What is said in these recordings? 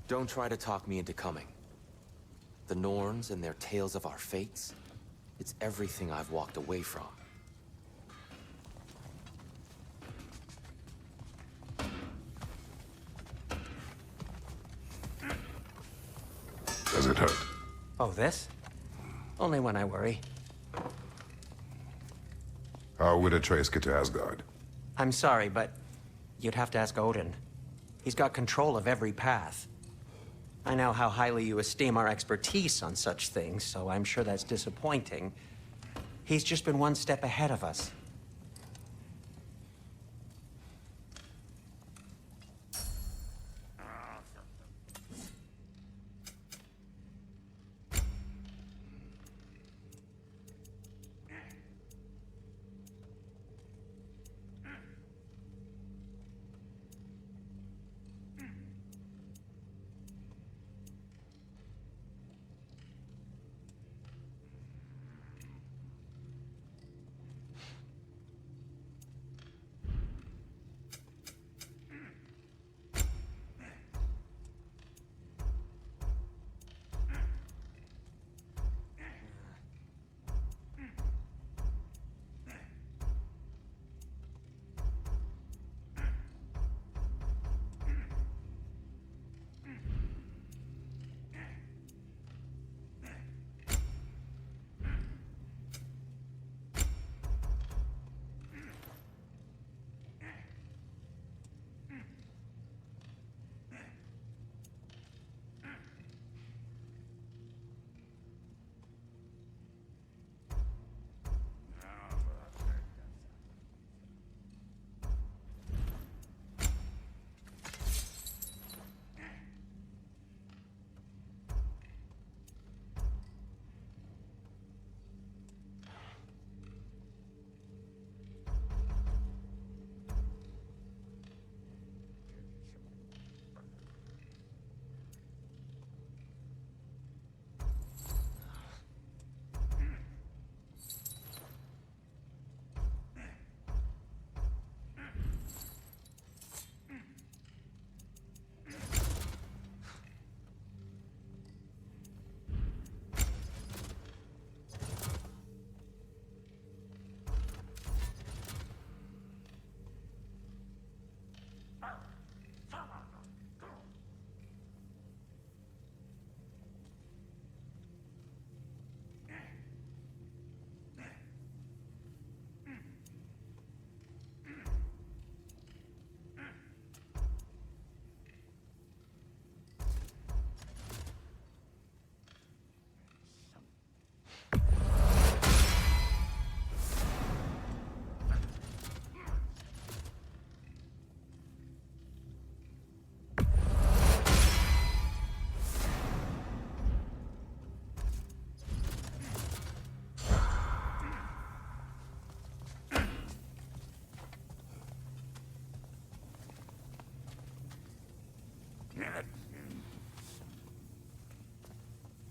Don't try to talk me into coming. The Norns and their tales of our fates, it's everything I've walked away from. Does it hurt? Oh, this? Only when I worry. How would a trace get to Asgard? I'm sorry, but you'd have to ask Odin. He's got control of every path. I know how highly you esteem our expertise on such things, so I'm sure that's disappointing. He's just been one step ahead of us.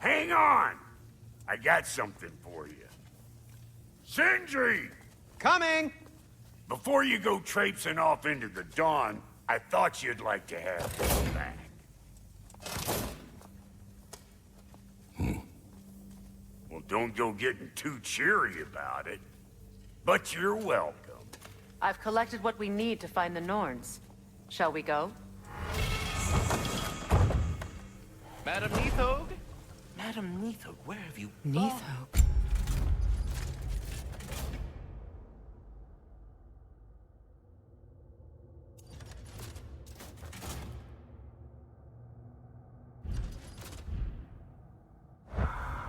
Hang on! I got something for you. Sindri! Coming! Before you go traipsing off into the dawn, I thought you'd like to have this back. Well, don't go getting too cheery about it. But you're welcome. I've collected what we need to find the Norns. Shall we go? Madam Neathog? Madam Neathog, where have you gone? Neathog.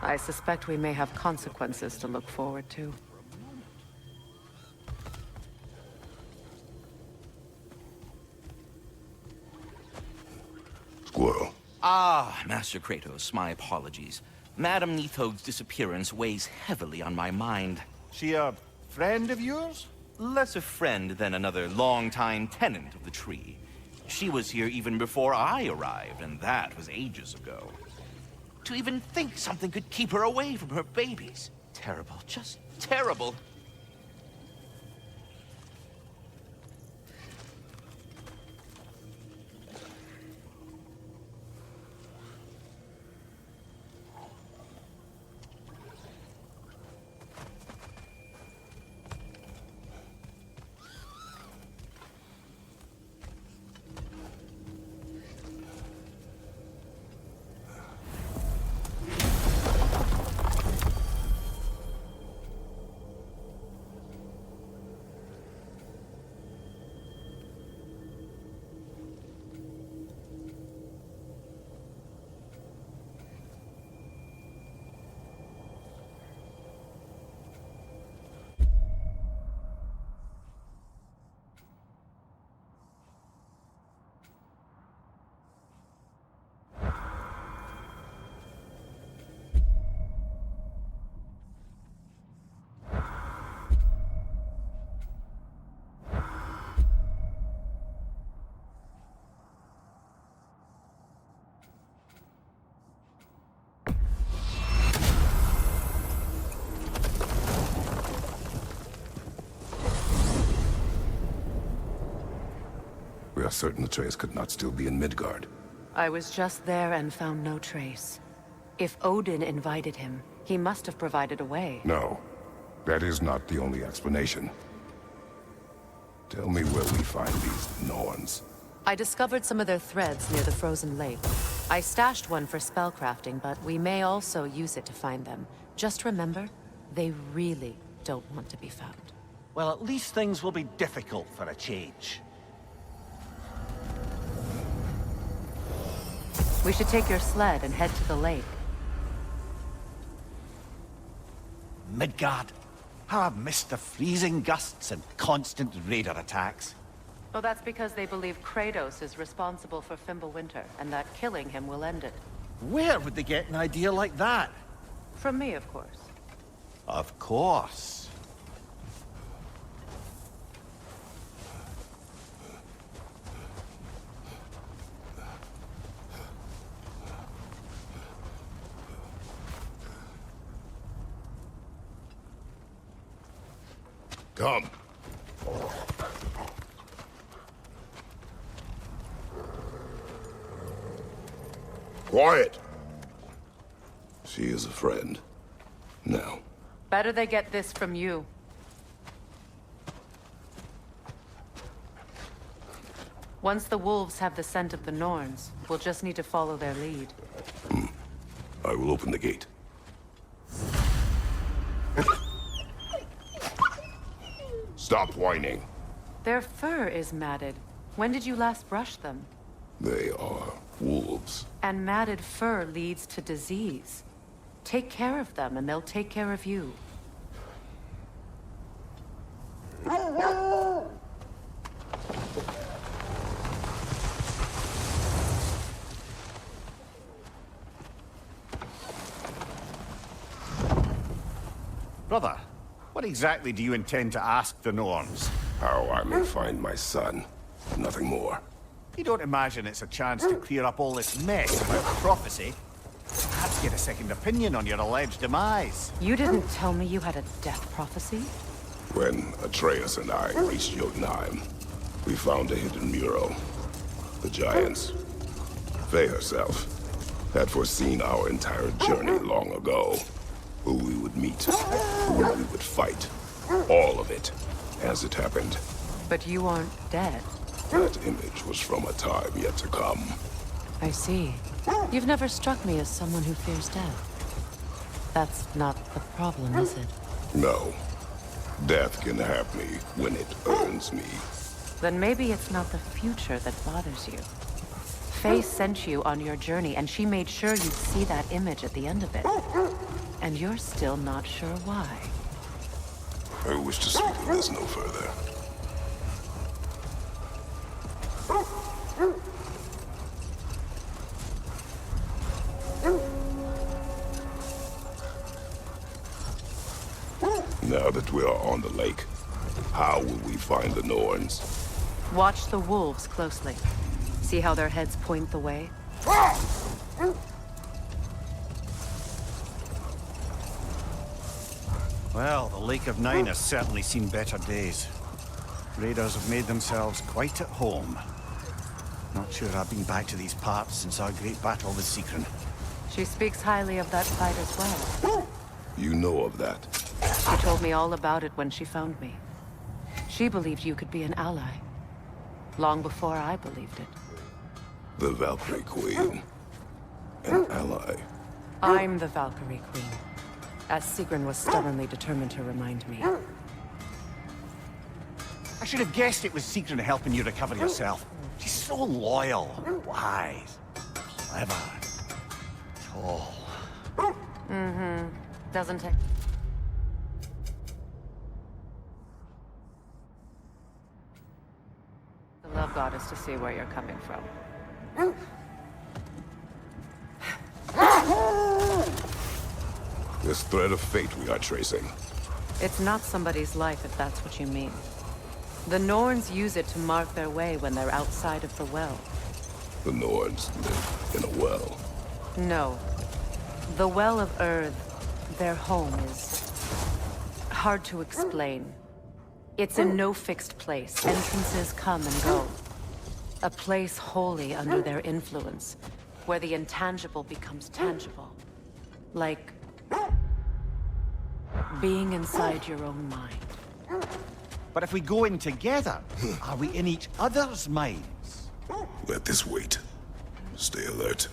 I suspect we may have consequences to look forward to. Squirrel. Ah, Master Kratos, my apologies. Madam Neathog's disappearance weighs heavily on my mind. She a friend of yours? Less a friend than another longtime tenant of the tree. She was here even before I arrived, and that was ages ago. To even think something could keep her away from her babies. Terrible, just terrible. are certain Atreus could not still be in Midgard. I was just there and found no trace. If Odin invited him, he must have provided a way. No, that is not the only explanation. Tell me where we find these Norns. I discovered some of their threads near the frozen lake. I stashed one for spellcrafting, but we may also use it to find them. Just remember, they really don't want to be found. Well, at least things will be difficult for a change. We should take your sled and head to the lake. Midgard. How I've missed the freezing gusts and constant raider attacks. Oh, that's because they believe Kratos is responsible for Fimbulwinter, and that killing him will end it. Where would they get an idea like that? From me, of course. Of course. Come. Quiet! She is a friend. Now. Better they get this from you. Once the wolves have the scent of the Norns, we'll just need to follow their lead. I will open the gate. Stop whining. Their fur is matted. When did you last brush them? They are wolves. And matted fur leads to disease. Take care of them, and they'll take care of you. Brother, what exactly do you intend to ask the Norns? How I may find my son. Nothing more. You don't imagine it's a chance to clear up all this mess about prophecy? Perhaps get a second opinion on your alleged demise. You didn't tell me you had a death prophecy? When Atreus and I reached Jotunheim, we found a hidden mural. The giants, Faye herself, had foreseen our entire journey long ago. Who we would meet, who we would fight. All of it, as it happened. But you aren't dead. That image was from a time yet to come. I see. You've never struck me as someone who fears death. That's not the problem, is it? No. Death can have me when it earns me. Then maybe it's not the future that bothers you. Faye sent you on your journey, and she made sure you'd see that image at the end of it. And you're still not sure why. I wish to speak of this no further. Now that we are on the lake, how will we find the Norns? Watch the wolves closely. See how their heads point the way? Well, the Lake of Nine has certainly seen better days. Raiders have made themselves quite at home. Not sure I've been back to these parts since our great battle with Sigrun. She speaks highly of that fight as well. You know of that. She told me all about it when she found me. She believed you could be an ally. Long before I believed it. The Valkyrie Queen. An ally. I'm the Valkyrie Queen, as Sigrun was stubbornly determined to remind me. I should have guessed it was Sigrun helping you recover yourself. She's so loyal, wise, clever, tall. Doesn't take... The love goddess to see where you're coming from. This thread of fate we are tracing. It's not somebody's life, if that's what you mean. The Norns use it to mark their way when they're outside of the well. The Norns live in a well. No. The Well of Earth, their home, is hard to explain. It's in no fixed place. Entrances come and go. A place wholly under their influence, where the intangible becomes tangible. Like being inside your own mind. But if we go in together, are we in each other's minds? Let this wait. Stay alert.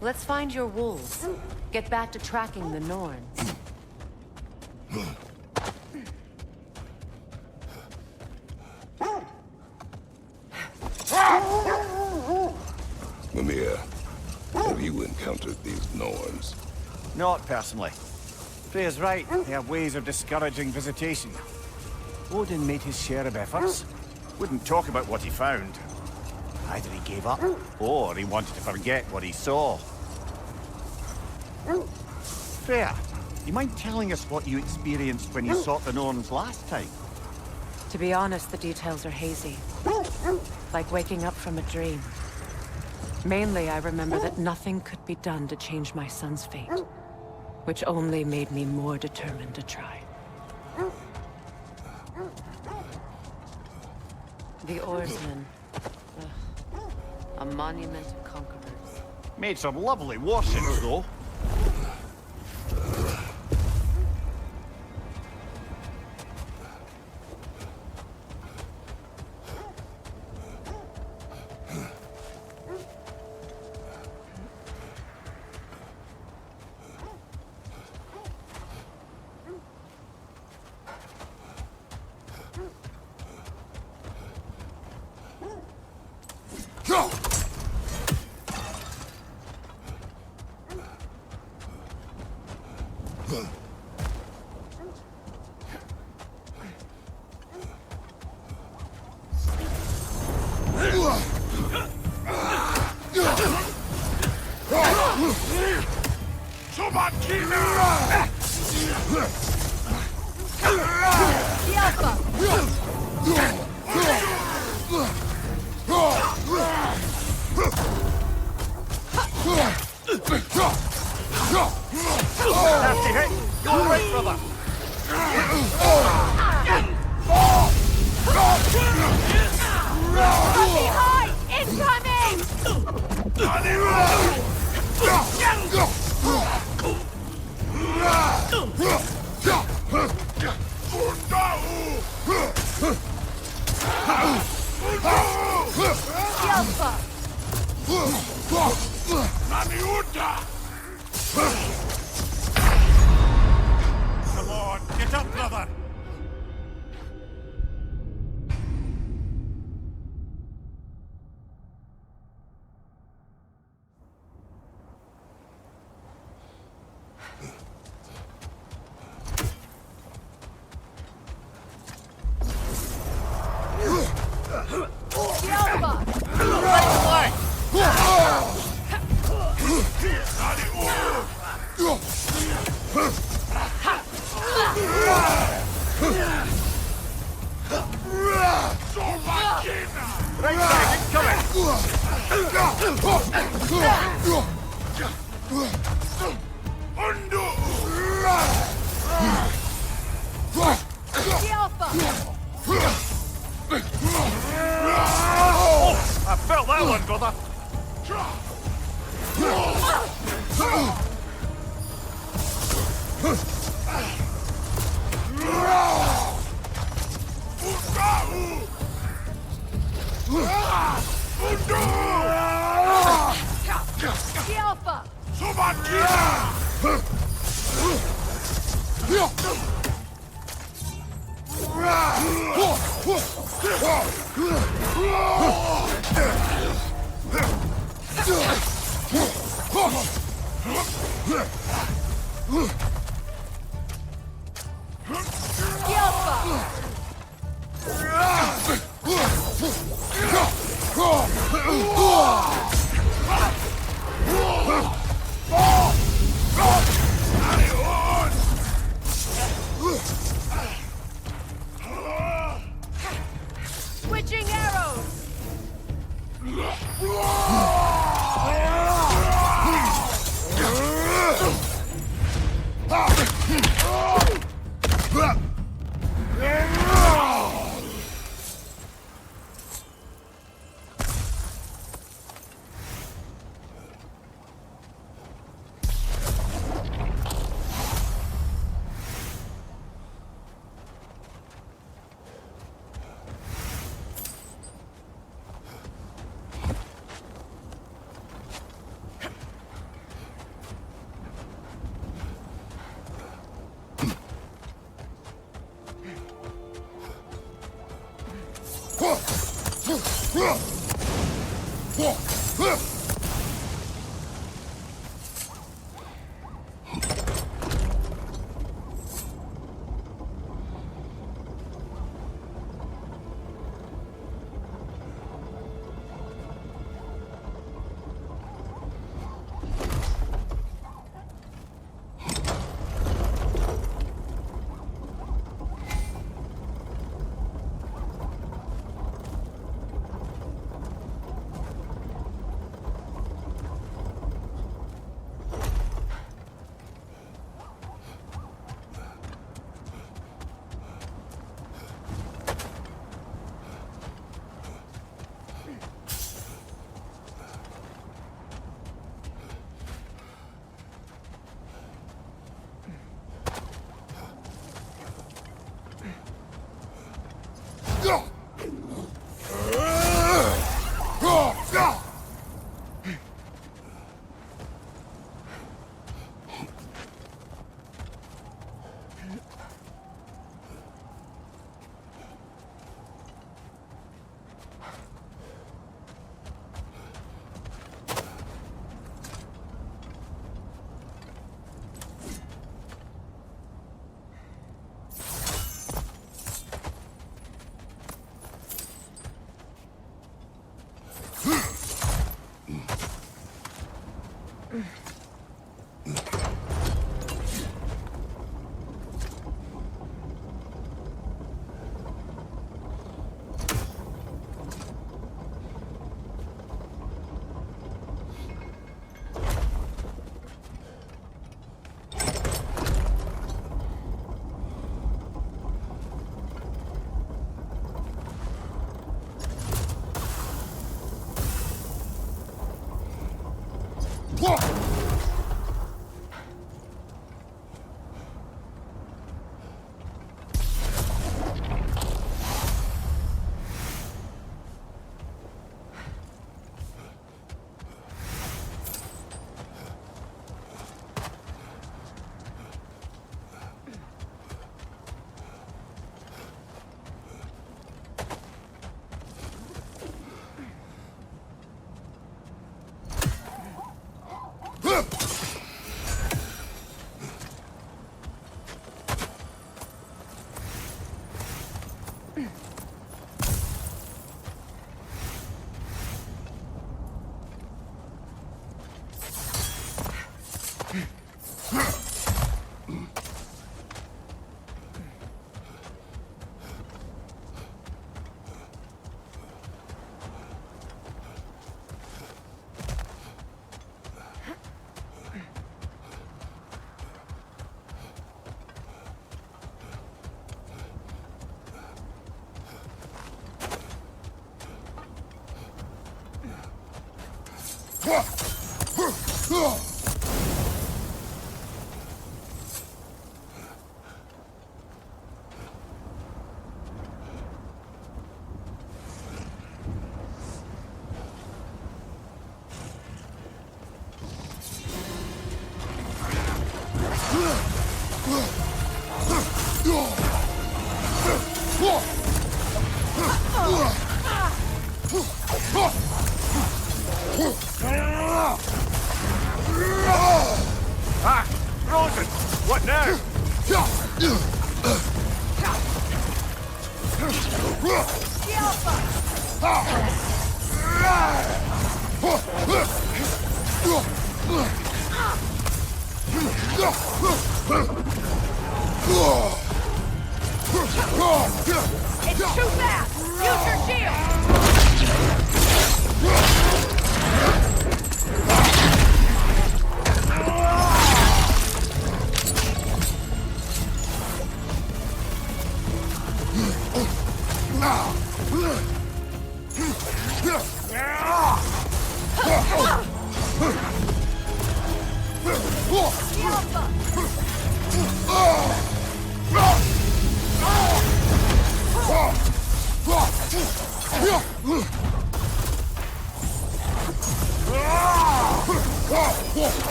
Let's find your wolves. Get back to tracking the Norns. Mimir, have you encountered these Norns? Not personally. Freya's right. They have ways of discouraging visitation. Odin made his share of efforts. Wouldn't talk about what he found. Either he gave up, or he wanted to forget what he saw. Freya, you mind telling us what you experienced when you sought the Norns last time? To be honest, the details are hazy. Like waking up from a dream. Mainly, I remember that nothing could be done to change my son's fate. Which only made me more determined to try. The oarsmen. A monument to conquerors. Made some lovely warships, though. Come on, get up, brother! I felt that one! brother. The Alpha! The Alpha! Switching arrows! Ah! Frozen! What now? It's too fast! Use your shield!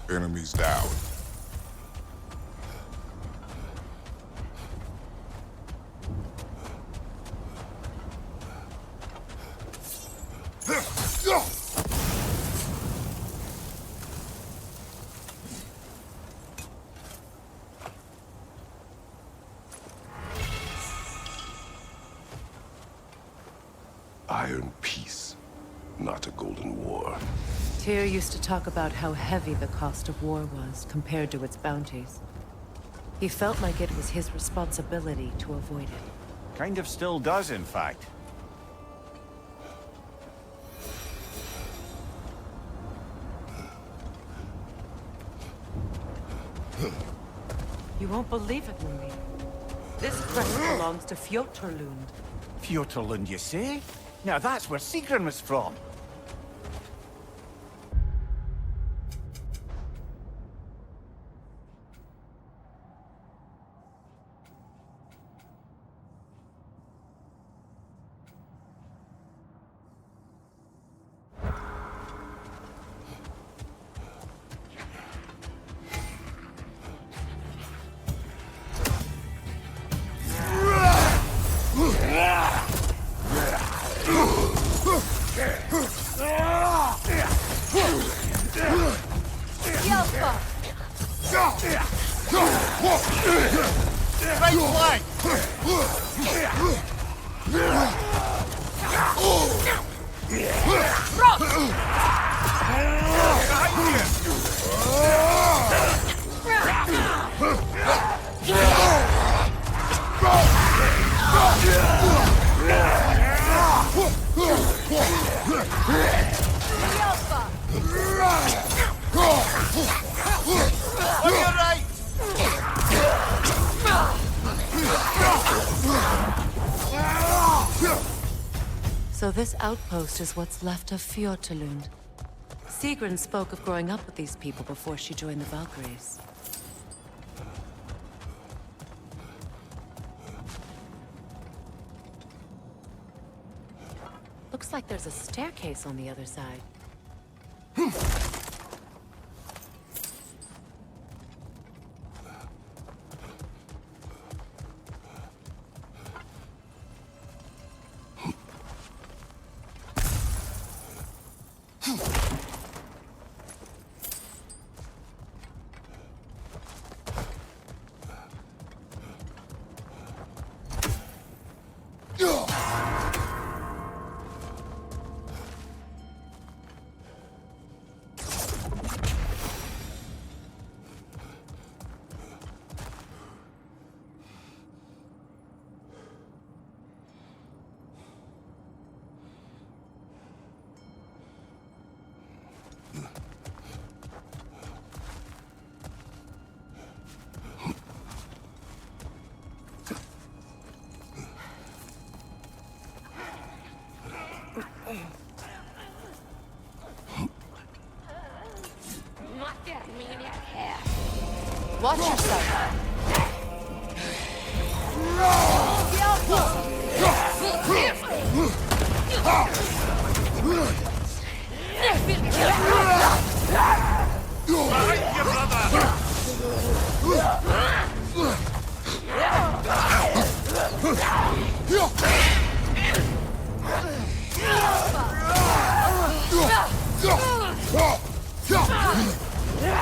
Enemies down. Iron peace, not a golden war. Tyr used to talk about how heavy the cost of war was compared to its bounties. He felt like it was his responsibility to avoid it. Kind of still does, in fact. You won't believe it, Marie. This crest belongs to Fjotorlund. Fjotorlund, you say? Now that's where Sigrun was from. Right flank! On your right! So this outpost is what's left of Fjotorlund. Sigrun spoke of growing up with these people before she joined the Valkyries. Looks like there's a staircase on the other side.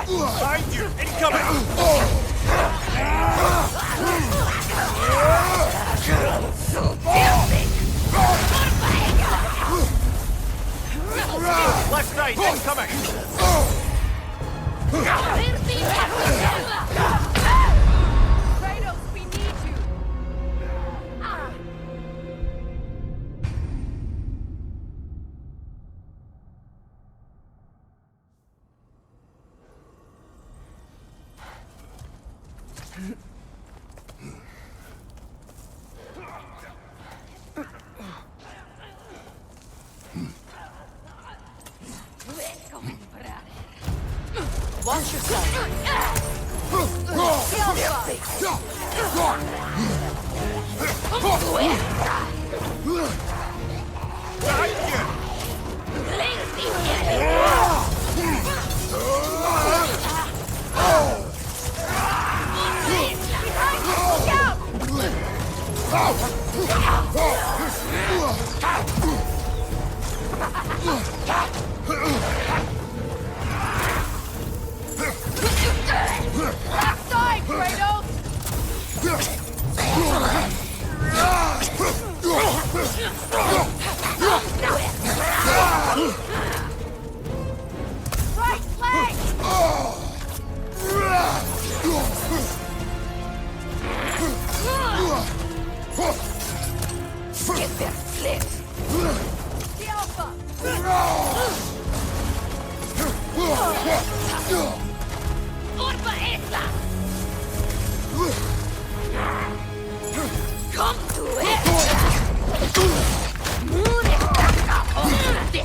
Behind you! Incoming! Left, right, incoming! Kratos, we need you! Watch yourself. Left side, Kratos! Right leg! Get their slit! The Alpha! Orba esta! Come to it! Mure taca de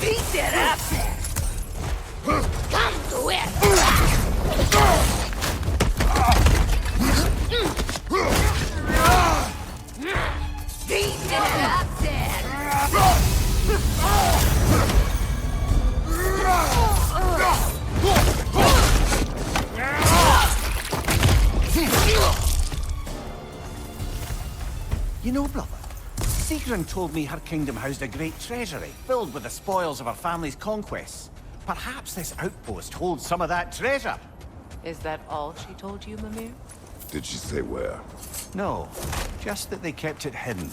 beat it up! Come to it! Beat it up then! You know, brother, Sigrun told me her kingdom housed a great treasury, filled with the spoils of her family's conquests. Perhaps this outpost holds some of that treasure. Is that all she told you, Mimir? Did she say where? No, just that they kept it hidden.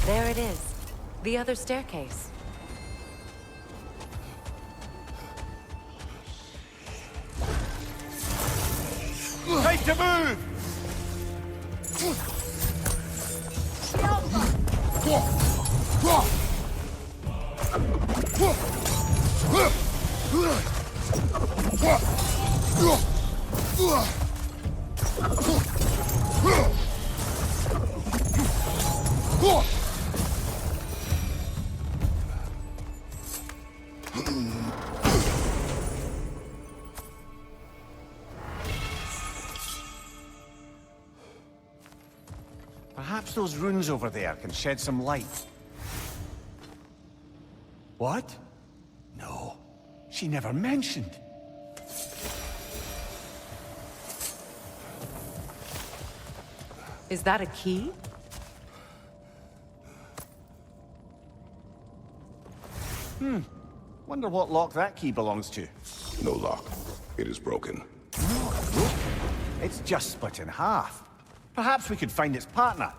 There it is. The other staircase. Time to move! Perhaps those runes over there can shed some light. What? No. She never mentioned. Is that a key? Wonder what lock that key belongs to. No lock. It is broken. Look, it's just split in half. Perhaps we could find its partner.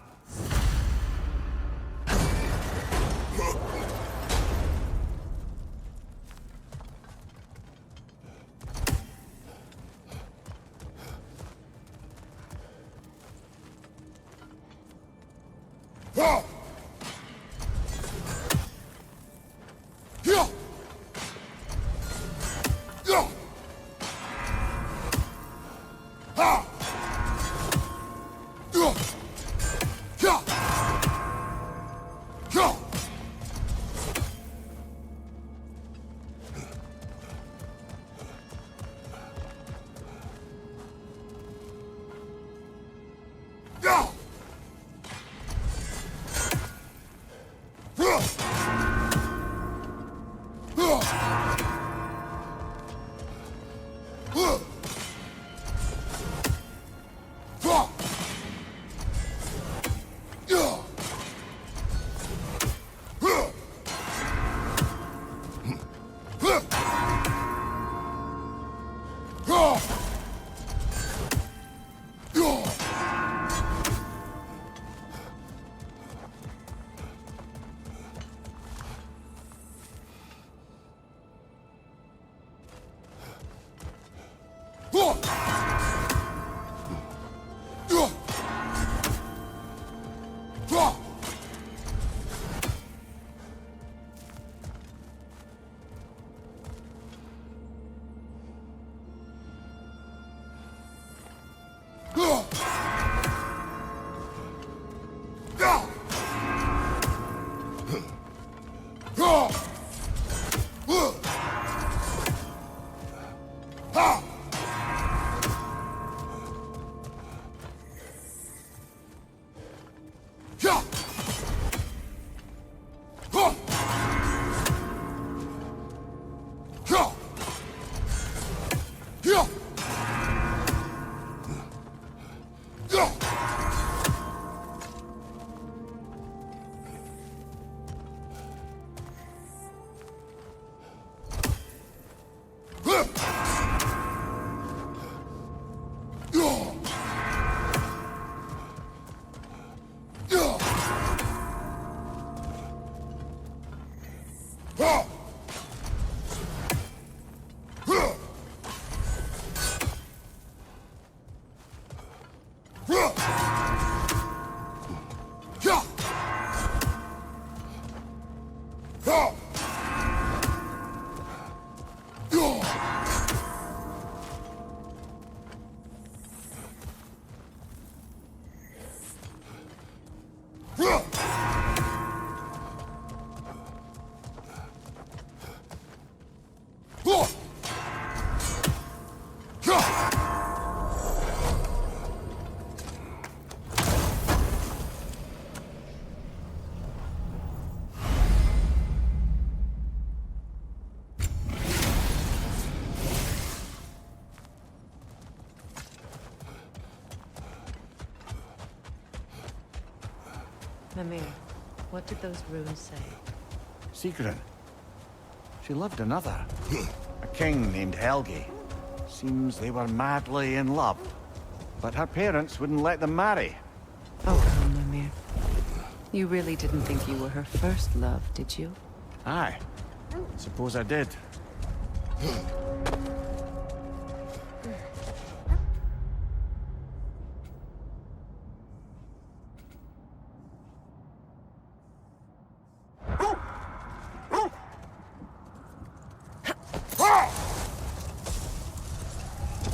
Mimir, what did those runes say? Sigrun. She loved another. A king named Helgi. Seems they were madly in love. But her parents wouldn't let them marry. Oh, come, Mimir. You really didn't think you were her first love, did you? Aye. Suppose I did.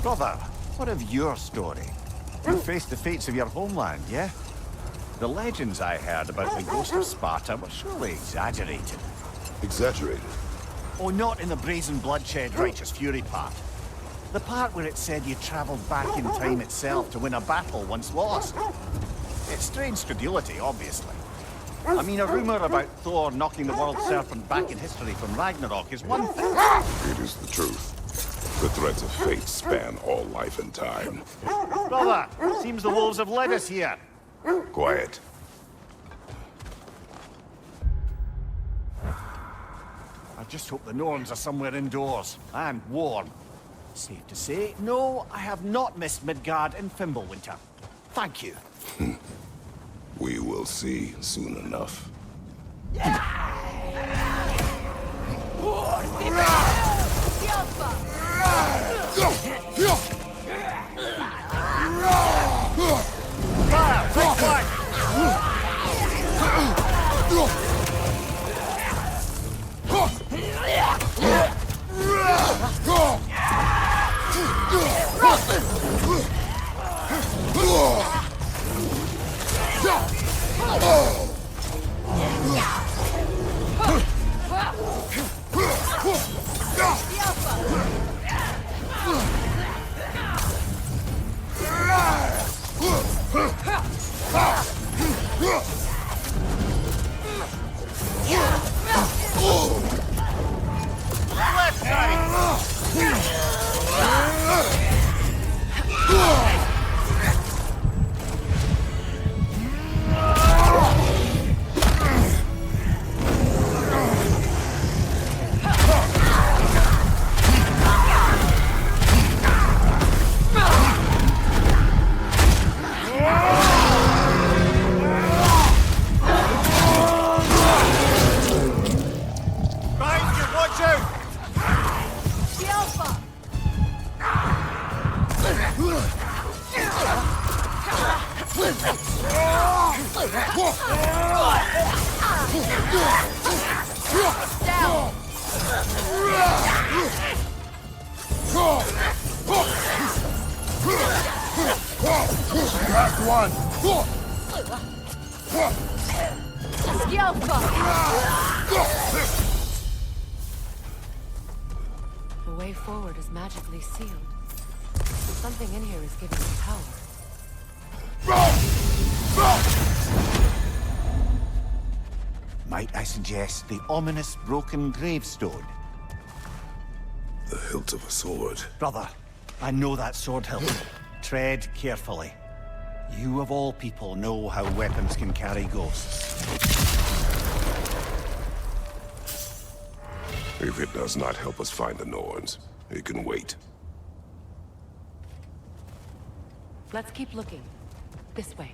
Brother, what of your story? You faced the fates of your homeland, yeah? The legends I heard about the ghost of Sparta were surely exaggerated. Exaggerated? Oh, not in the brazen bloodshed righteous fury part. The part where it said you traveled back in time itself to win a battle once lost. It's strange credulity, obviously. I mean, a rumor about Thor knocking the world serpent back in history from Ragnarok is one thing. It is the truth. The threads of fate span all life and time. Brother, seems the wolves have led us here. Quiet. I just hope the Norns are somewhere indoors, and warm. Safe to say, no, I have not missed Midgard in Fimbulwinter. Thank you. We will see soon enough. Fire! Take one! Left side! Behind you, watch out! The way forward is magically sealed. Something in here is giving me power. Might I suggest the ominous broken gravestone? The hilt of a sword. Brother, I know that sword hilt. Tread carefully. You of all people know how weapons can carry ghosts. If it does not help us find the Norns, it can wait. Let's keep looking. This way.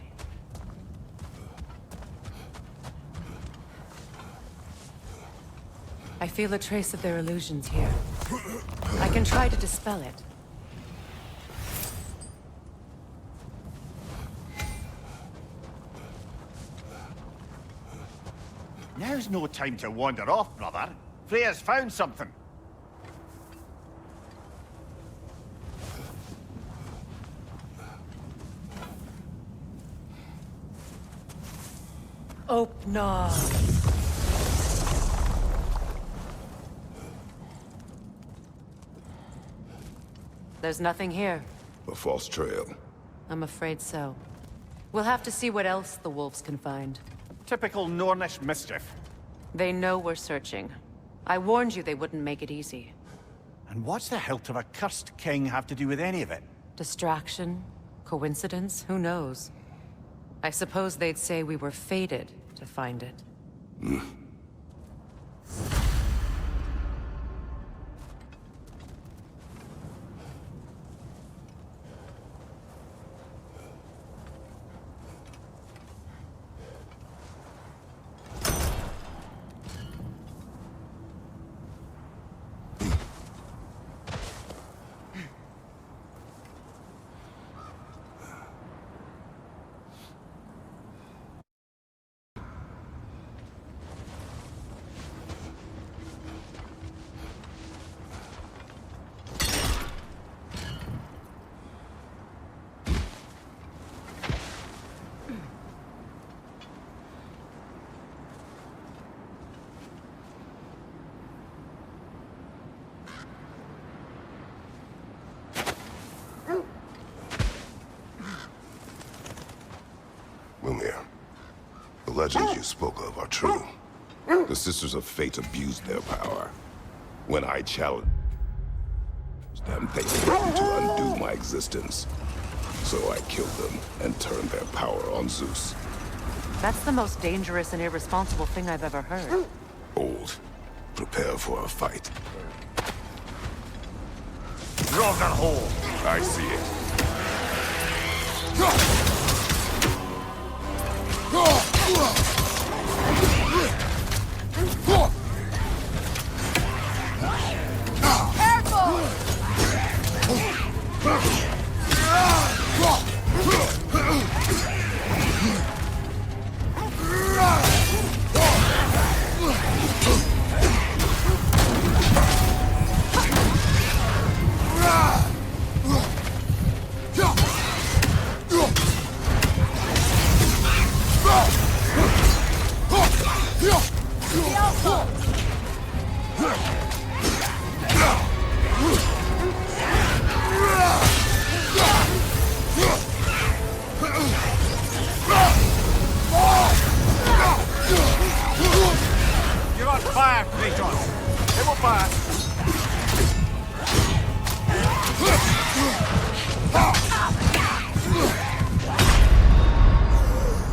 I feel a trace of their illusions here. I can try to dispel it. Now's no time to wander off, brother. Freya's found something. Opnar. There's nothing here. A false trail. I'm afraid so. We'll have to see what else the wolves can find. Typical Nornish mischief. They know we're searching. I warned you they wouldn't make it easy. And what's the hilt of a cursed king have to do with any of it? Distraction? Coincidence? Who knows? I suppose they'd say we were fated to find it. Mimir, the legends you spoke of are true. The Sisters of Fate abused their power. When I challenged them, they threatened to undo my existence. So I killed them and turned their power on Zeus. That's the most dangerous and irresponsible thing I've ever heard. Old, prepare for a fight. Ragnarök! I see it. You're on fire, Kratos! It will pass!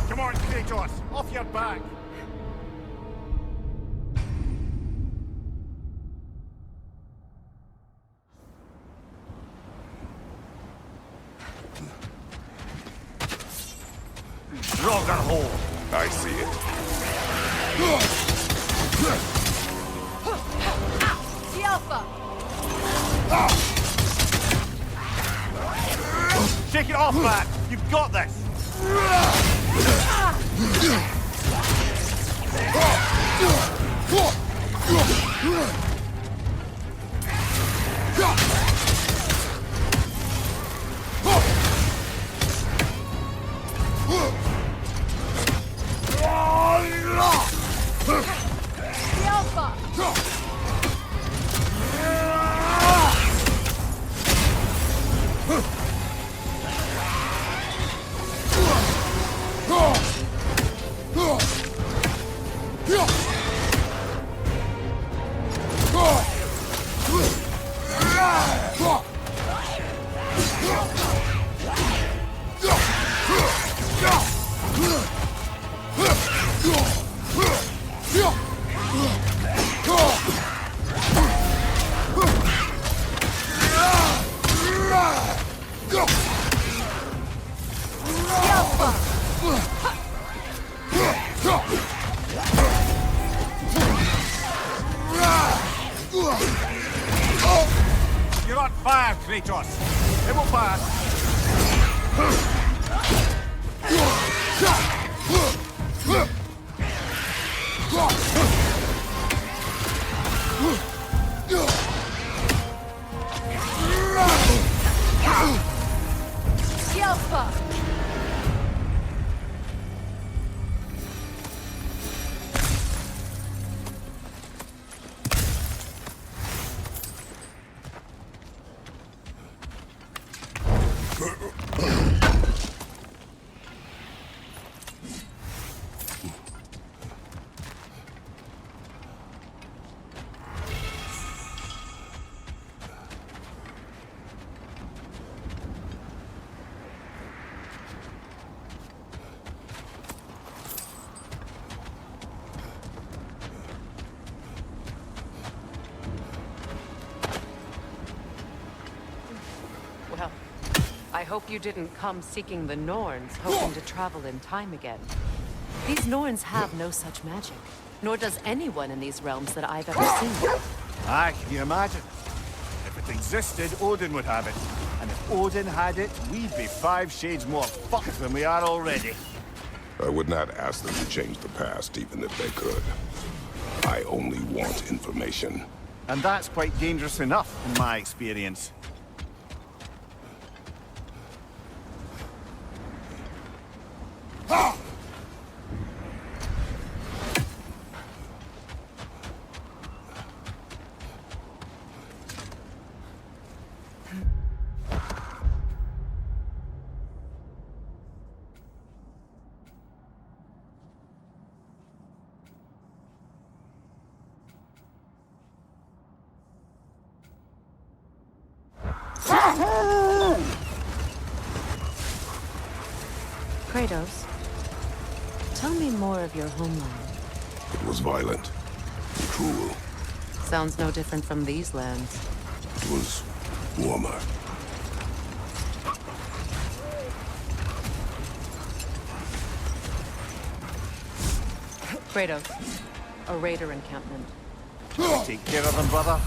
Come on, Kratos! Off your back! Ragnarök! I see it. Shake it off, man! You've got this! You're on fire, Kratos! It will pass! Well, I hope you didn't come seeking the Norns, hoping to travel in time again. These Norns have no such magic, nor does anyone in these realms that I've ever seen. Aye, can you imagine? If it existed, Odin would have it. And if Odin had it, we'd be 5 shades more fucked than we are already. I would not ask them to change the past, even if they could. I only want information. And that's quite dangerous enough, in my experience. Kratos, tell me more of your homeland. It was violent, and cruel. Sounds no different from these lands. It was warmer. Kratos, a raider encampment. Take care of them, brother.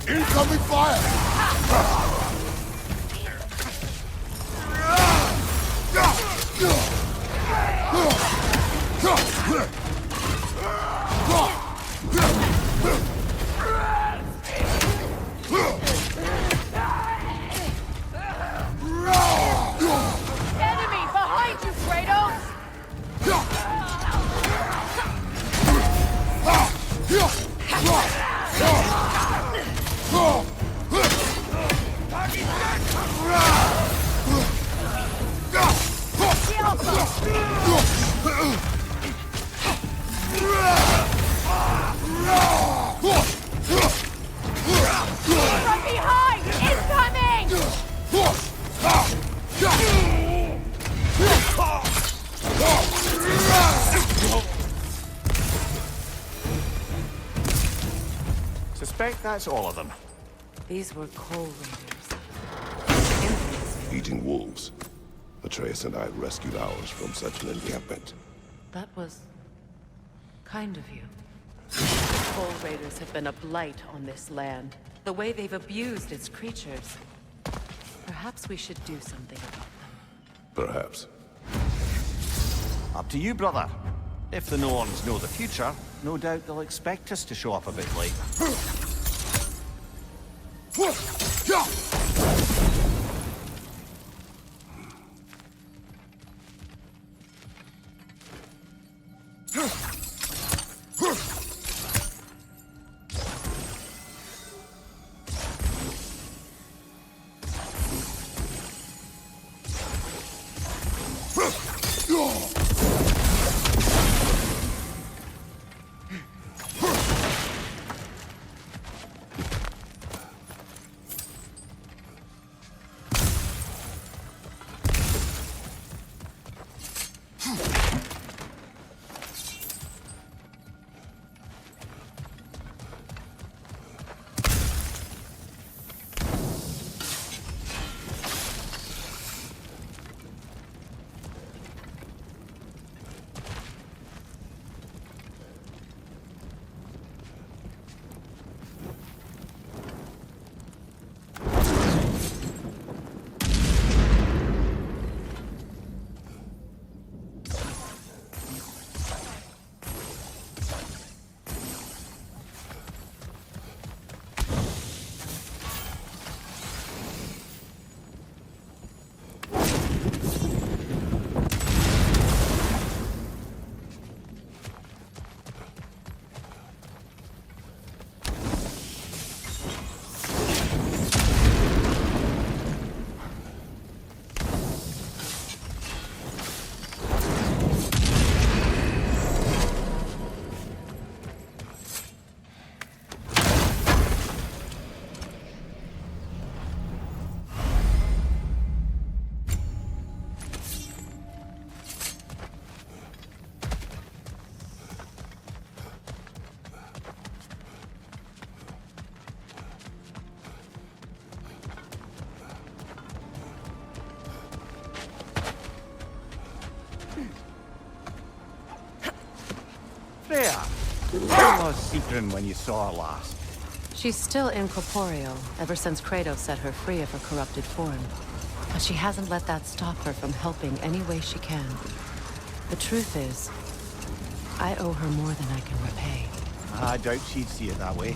Incoming fire! Enemy behind you, Kratos! From behind! Incoming! Suspect that's all of them. These were coal raiders. Eating wolves. Atreus and I rescued ours from such an encampment. That was kind of you. Coal raiders have been a blight on this land. The way they've abused its creatures. Perhaps we should do something about them. Perhaps. Up to you, brother. If the Norns know the future, no doubt they'll expect us to show up a bit late. Freya! How was Sigrun when you saw her last? She's still incorporeal, ever since Kratos set her free of her corrupted form. But she hasn't let that stop her from helping any way she can. The truth is, I owe her more than I can repay. I doubt she'd see it that way.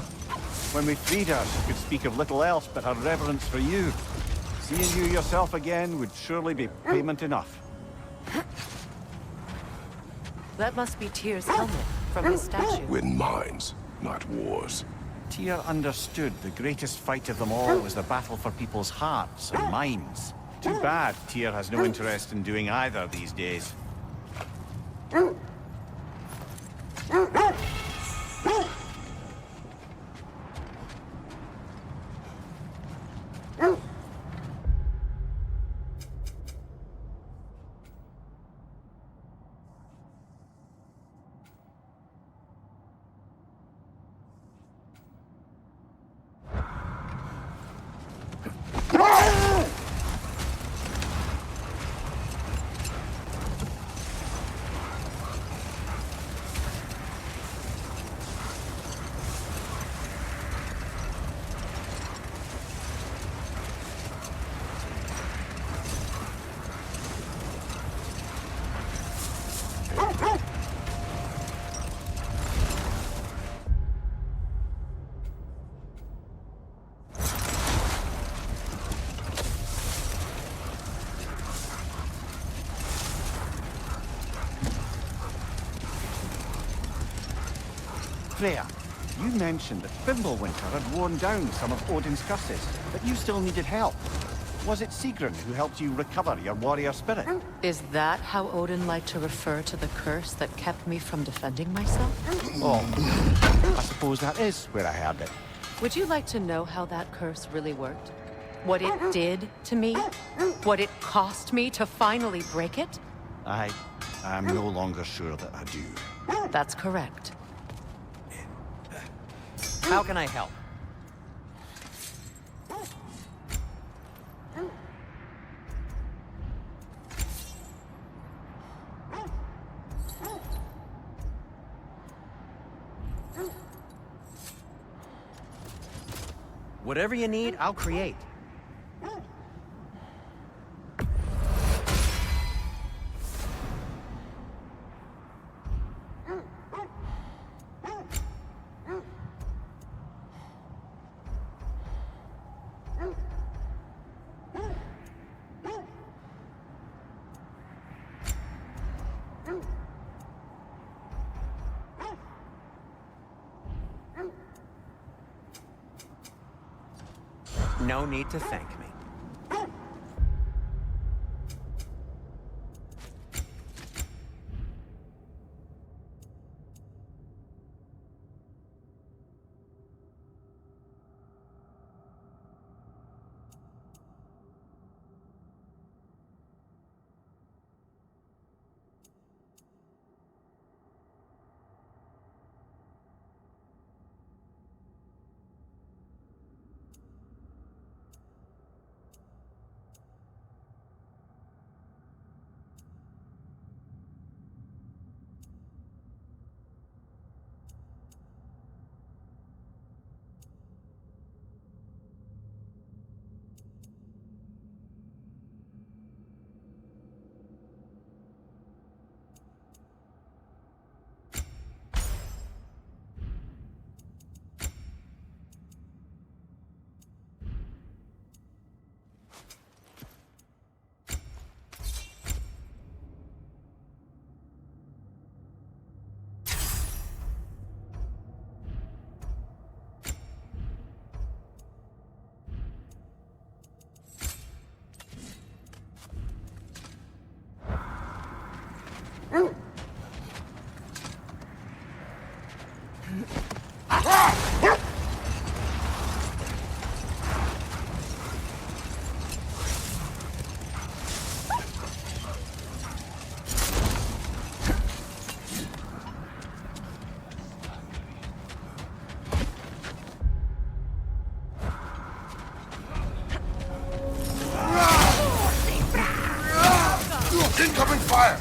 When we freed her, she could speak of little else but her reverence for you. Seeing you yourself again would surely be payment enough. That must be Tyr's helmet from his statue. Win minds, not wars. Tyr understood the greatest fight of them all was the battle for people's hearts and minds. Too bad Tyr has no interest in doing either these days. Freya, you mentioned that Fimbulwinter had worn down some of Odin's curses, but you still needed help. Was it Sigrun who helped you recover your warrior spirit? Is that how Odin liked to refer to the curse that kept me from defending myself? Oh, I suppose that is where I heard it. Would you like to know how that curse really worked? What it did to me? What it cost me to finally break it? I am no longer sure that I do. That's correct. How can I help? Whatever you need, I'll create. No need to thank me. Incoming fire!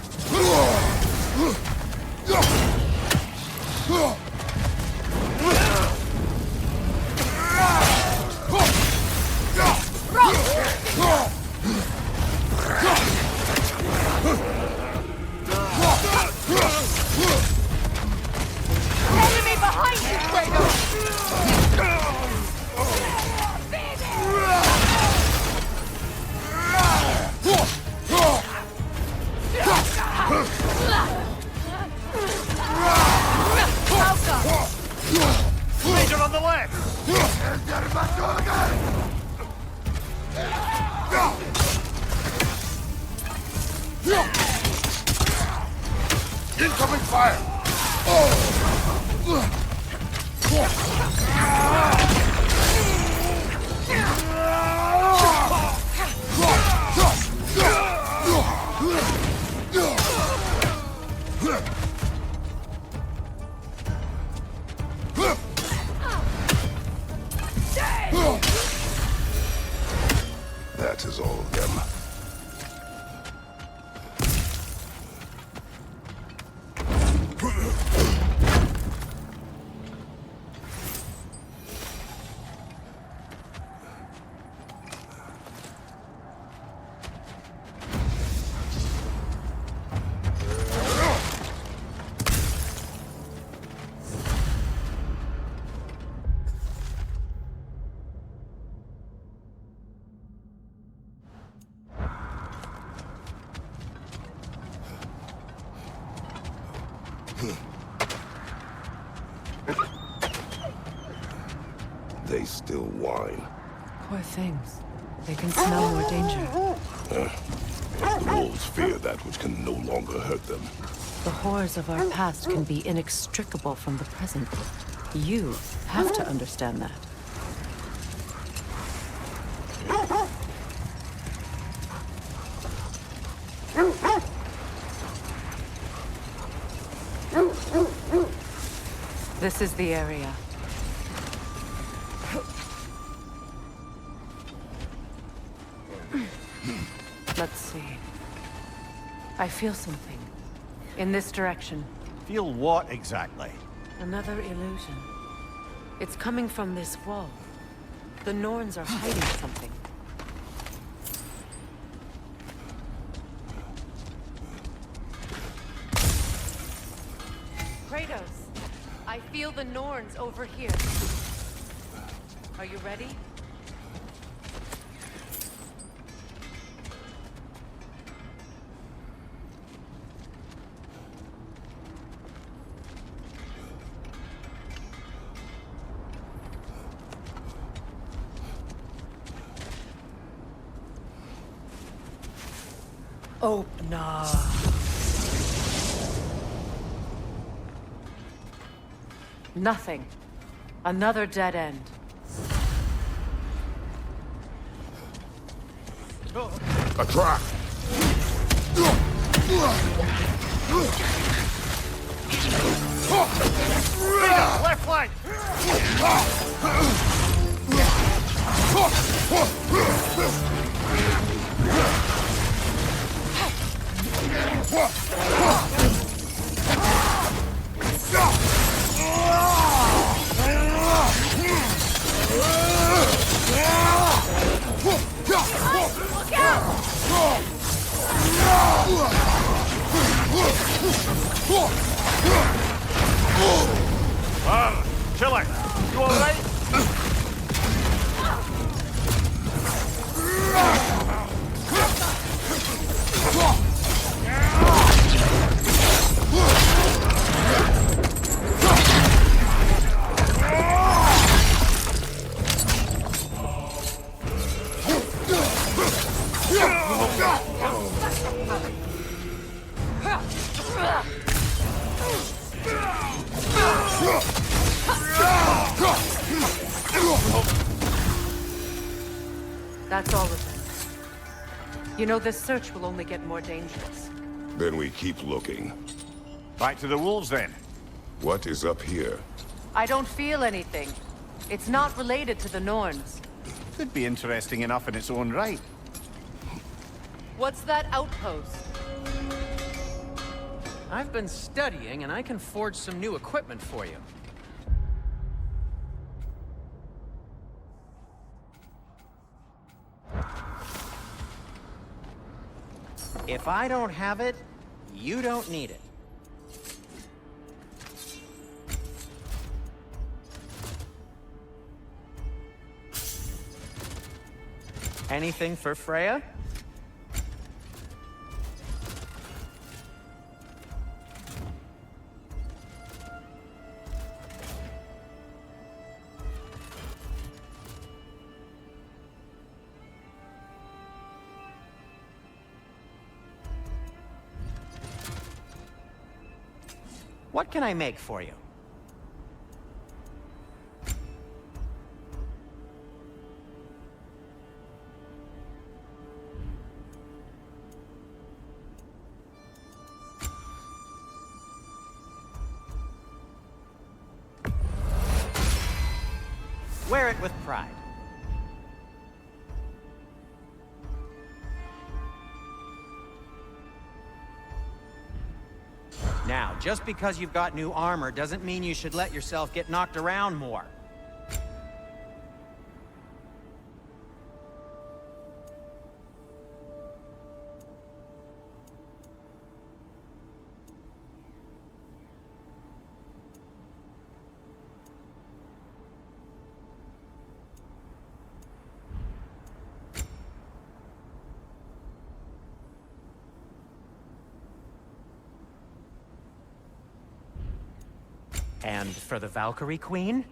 left! Incoming fire! That is all of them. They still whine. Poor things. They can smell more danger. Wolves fear that which can no longer hurt them. The horrors of our past can be inextricable from the present. You have to understand that. This is the area. Let's see. I feel something. In this direction. Feel what exactly? Another illusion. It's coming from this wall. The Norns are hiding something. Kratos, I feel the Norns over here. Are you ready? Oh, no. Nothing. Another dead end. A trap! Left flank! Chilling. You all right? That's all of them. You know, this search will only get more dangerous. Then we keep looking. Back to the wolves then. What is up here? I don't feel anything. It's not related to the Norns. Could be interesting enough in its own right. What's that outpost? I've been studying, and I can forge some new equipment for you. If I don't have it, you don't need it. Anything for Freya? What can I make for you? Wear it with pride. Now, just because you've got new armor doesn't mean you should let yourself get knocked around more. And for the Valkyrie Queen?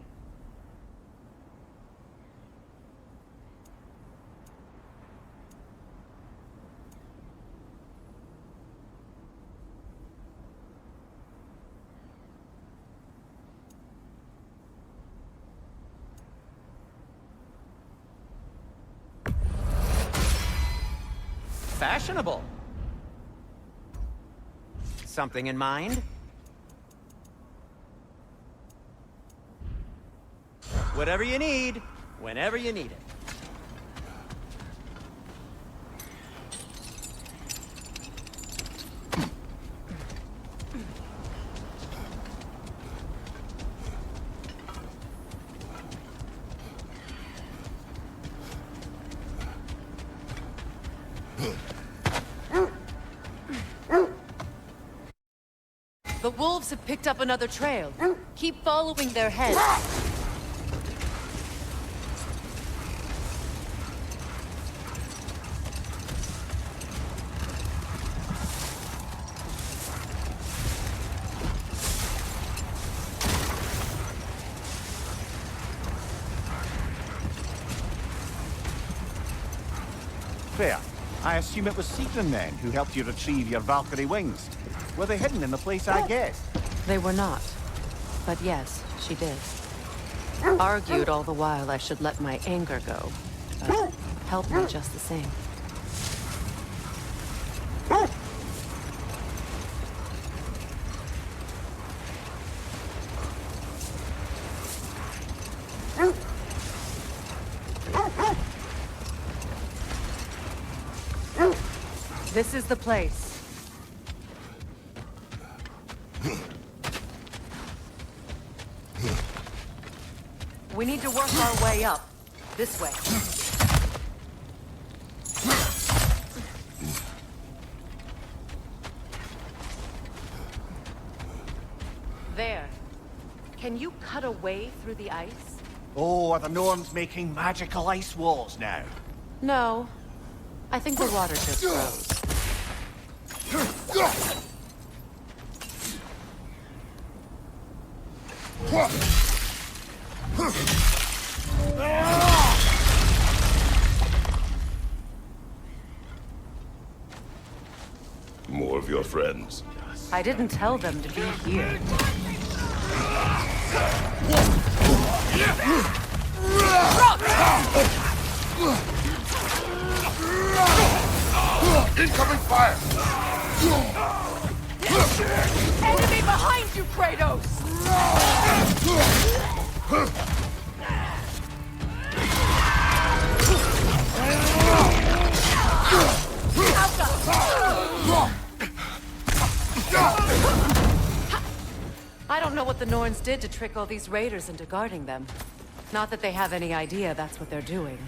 Fashionable. Something in mind? Whatever you need, whenever you need it. The wolves have picked up another trail. Keep following their heads. Fair. I assume it was Sigrun then who helped you retrieve your Valkyrie wings. Were they hidden in the place I guessed? They were not. But yes, she did. Argued all the while I should let my anger go. But helped me just the same. This is the place. We need to work our way up. This way. There. Can you cut a way through the ice? Oh, are the Norns making magical ice walls now? No. I think the water just froze. More of your friends. I didn't tell them to be here. Incoming fire! Enemy behind you, Kratos! I don't know what the Norns did to trick all these raiders into guarding them. Not that they have any idea that's what they're doing.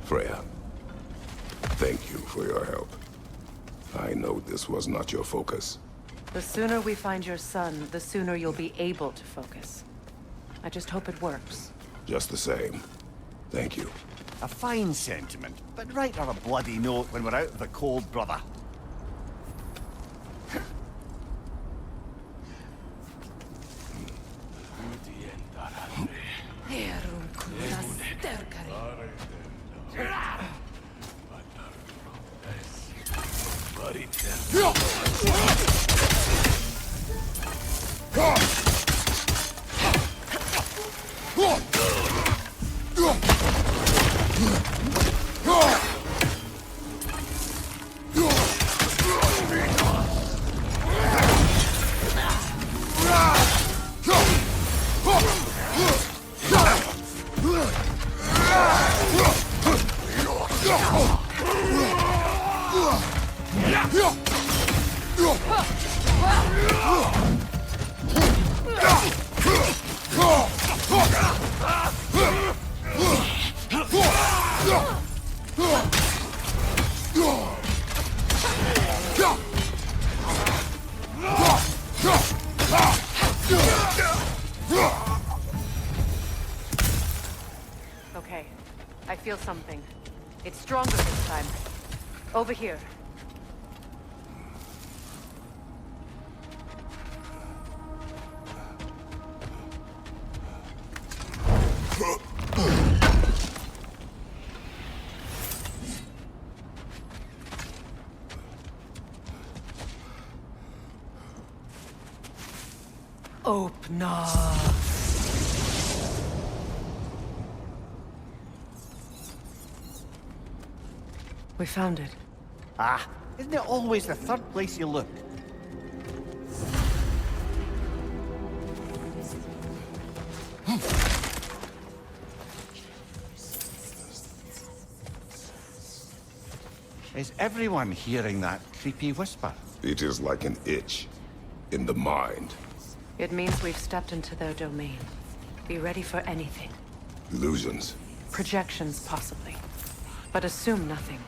Freya, thank you for your help. I know this was not your focus. The sooner we find your son, the sooner you'll be able to focus. I just hope it works. Just the same. Thank you. A fine sentiment, but write her a bloody note when we're out of the cold, brother. Okay, I feel something. It's stronger this time. Over here. Open up. We found it. Ah, isn't it always the third place you look? Is everyone hearing that creepy whisper? It is like an itch in the mind. It means we've stepped into their domain. Be ready for anything. Illusions. Projections, possibly. But assume nothing.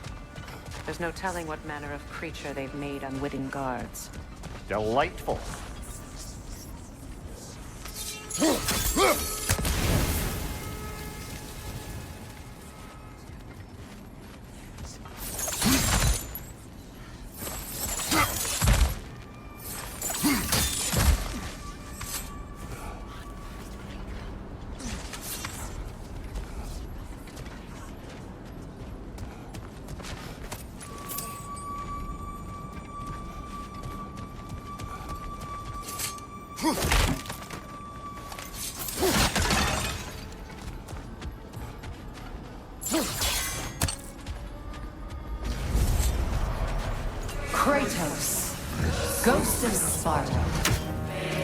There's no telling what manner of creature they've made unwitting guards. Delightful. Kratos, Ghost of Sparta,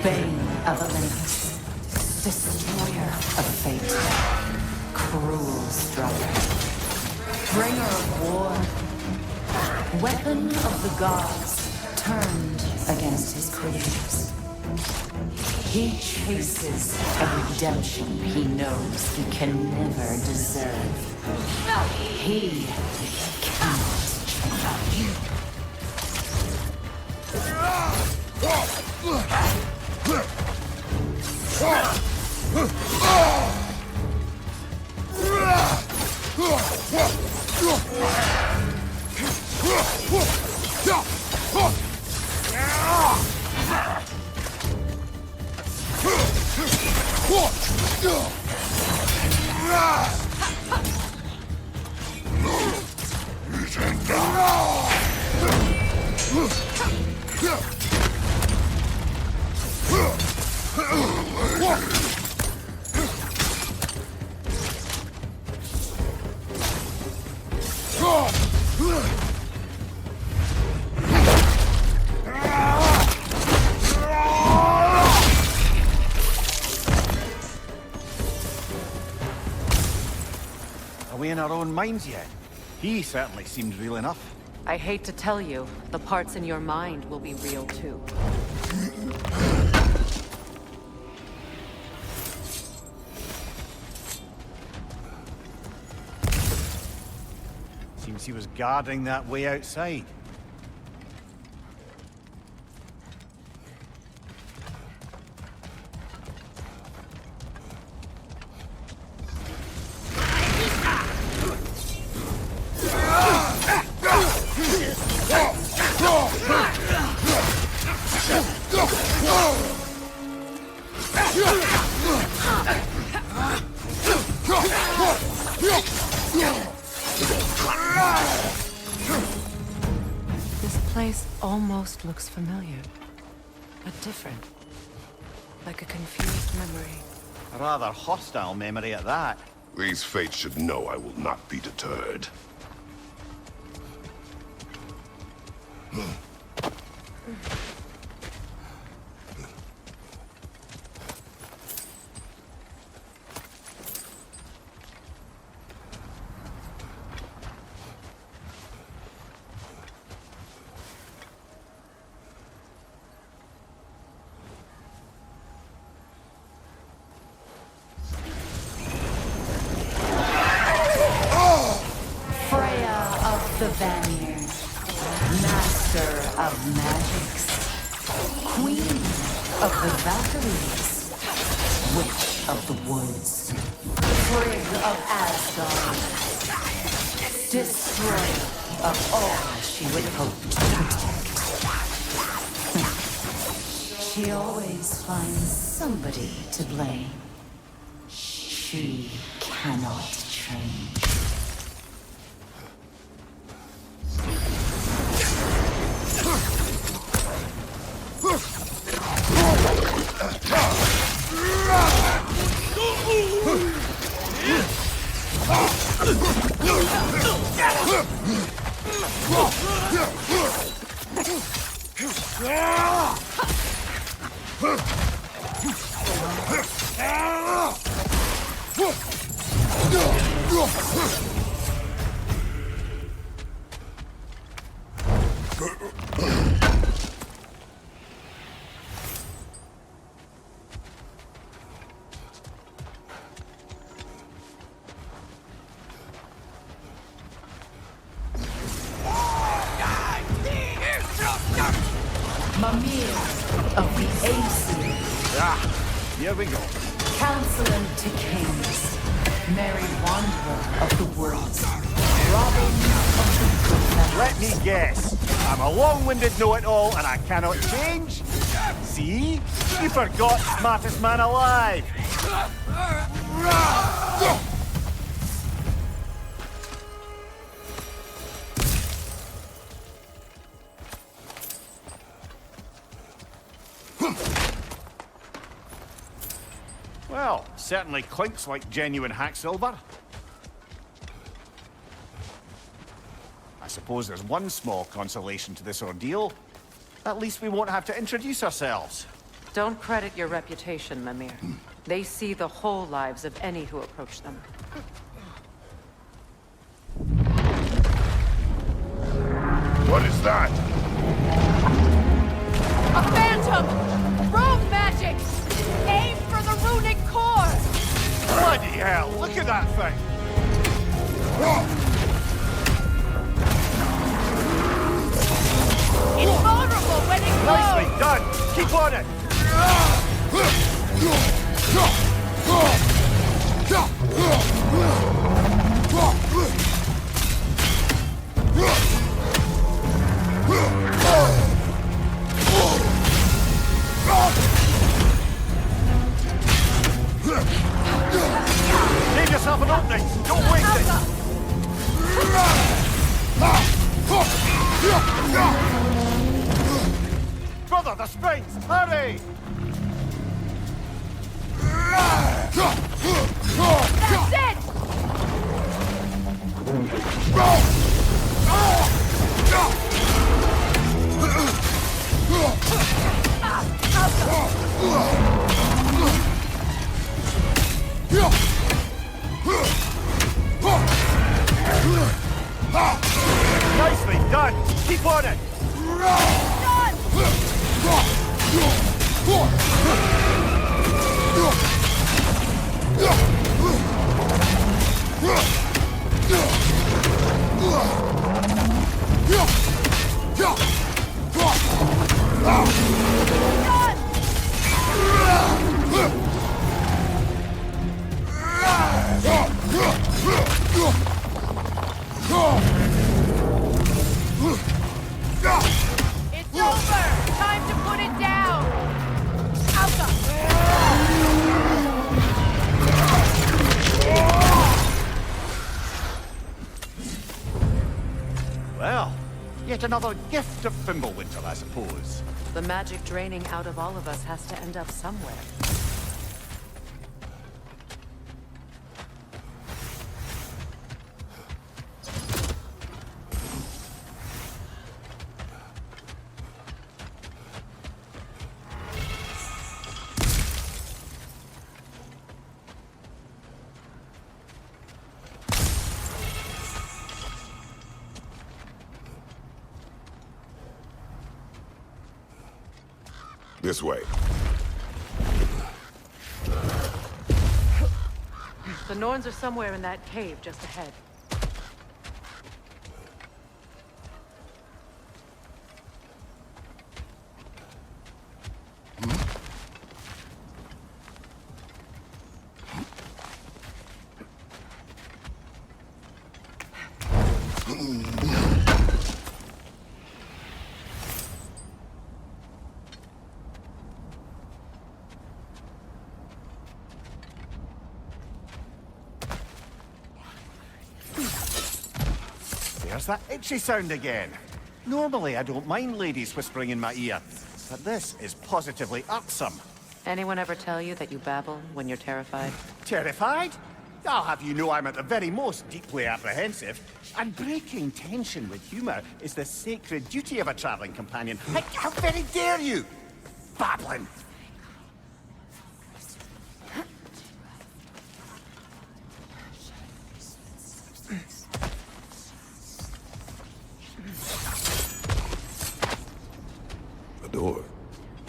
Bane of Olympus, Destroyer of Fate, Cruel Striker, Bringer of War, Weapon of the Gods, turned against his creators. He chases a redemption he knows he can never deserve. He cannot change. Are we in our own minds yet? He certainly seems real enough. I hate to tell you, the parts in your mind will be real too. Seems he was guarding that way outside. almost looks familiar. But different. Like a confused memory. A rather hostile memory at that. These fates should know I will not be deterred. The Vanir, master of magics, queen of the Valkyries, witch of the woods, frigg of Asgard, destroyer of all she would hope to protect. She always finds somebody to blame. She cannot change. Mimir of the Aesir. Ah, here we go. Counselor to kings. Merry wanderer of the woods. Robin of the good lands. Let me guess. I'm a long-winded know-it-all and I cannot change? See? You forgot smartest man alive. Well, certainly clinks like genuine hack silver. I suppose there's one small consolation to this ordeal. At least we won't have to introduce ourselves. Don't credit your reputation, Mimir. They see the whole lives of any who approach them. What is that? A phantom! Rogue magic! Aim for the runic core! Bloody hell, look at that thing! Invulnerable when it Nicely glows! done! Keep on it! Give yourself an opening! Don't waste it! Brother, the springs! Hurry! That's it! Nicely done! Keep on it! Yet another gift of Fimbulwinter, I suppose. The magic draining out of all of us has to end up somewhere. This way. The Norns are somewhere in that cave just ahead. There's that itchy sound again. Normally, I don't mind ladies whispering in my ear, but this is positively irksome. Anyone ever tell you that you babble when you're terrified? Terrified? I'll have you know I'm at the very most deeply apprehensive. And breaking tension with humor is the sacred duty of a traveling companion. How very dare you! Babbling! The door.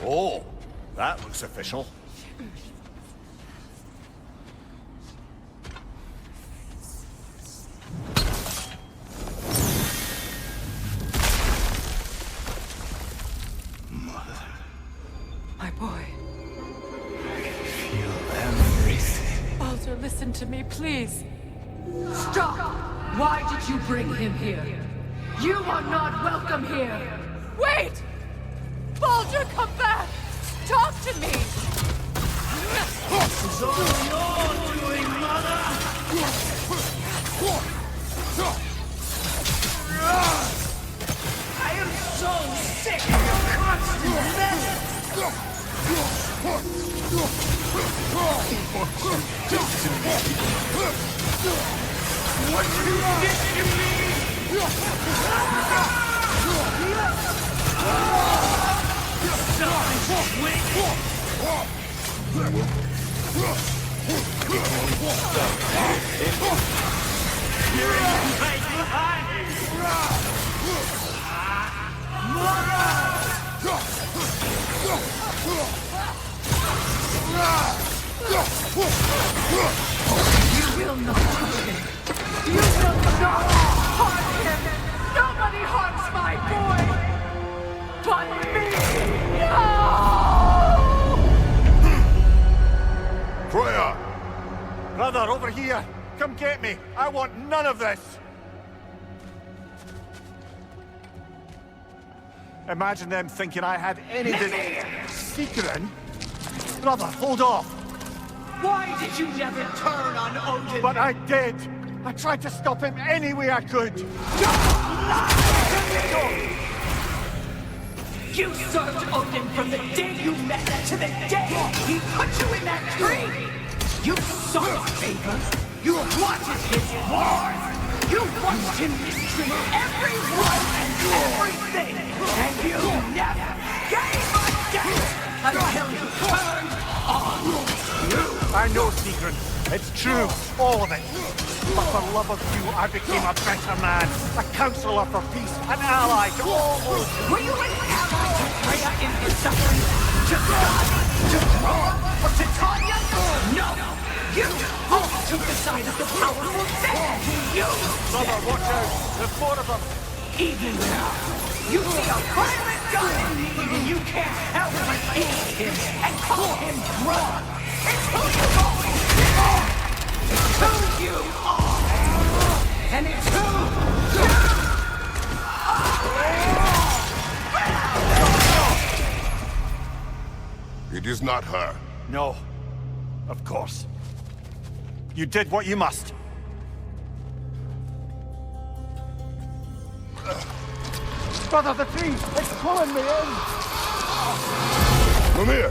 Oh, that looks official. My boy. Feel everything. Baldur, listen to me, please. Stop! Why did you bring him here? You are not welcome here! Wait! Baldur, come back! Talk to me! It's all your doing, mother! I am so sick of your constant mess! What you did to me! You will not harm him! You will not harm him! Nobody harms my boy! But me! No! Freya! Brother, over here! Come get me! I want none of this! Imagine them thinking I had anything... Secret? Brother, hold off! Why did you never turn on Odin? But I did! I tried to stop him any way I could! You served Odin from the day you met to the day he put you in that tree! You sought favor! You wanted his wars! You watched him mistreat everyone and everything! And you never gave a damn until he turned on you! I know, Secret. It's true, all of it. But for love of you, I became a better man, a counselor for peace, an ally to all those... Were you an ally to Freya in his suffering? To God? To Thor? Or to Tanya? No! You always took the side of the powerful man! You! Brother, watch out! There's four of them! Even now, you see a violent guy and you can't help but hate him and call him wrong! It's who you've always been! It's who you are! And it's who you are! It is not her. No. Of course. You did what you must. brother, the tree! It's pulling me in! Mimir!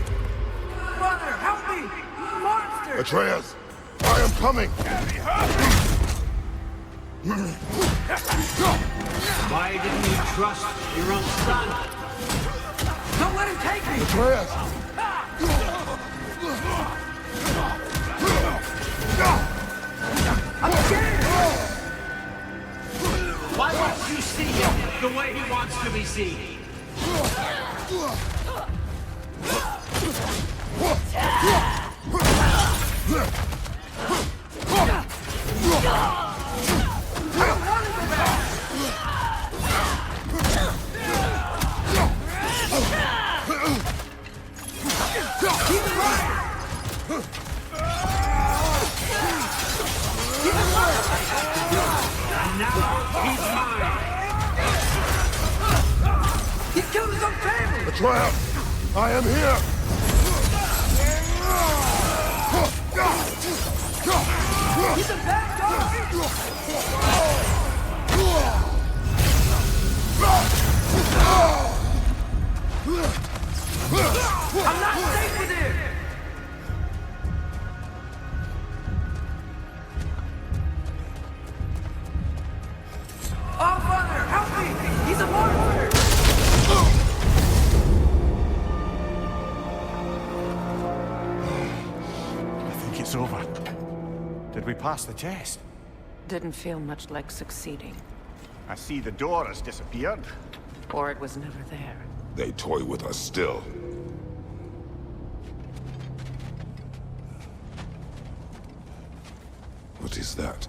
Mother, help me! Monster! Atreus! I am coming! Why didn't you trust your own son? Don't let him take me! Atreus! I'm scared! Why won't you see him the way he wants to be seen? And now he's mine. He killed his own family. Atreus! I am here! He's a bad dog. I'm not safe with him. Oh, Mother, help me! He's a monster! I think it's over. Did we pass the test? Didn't feel much like succeeding. I see the door has disappeared. Or it was never there. They toy with us still. What is that?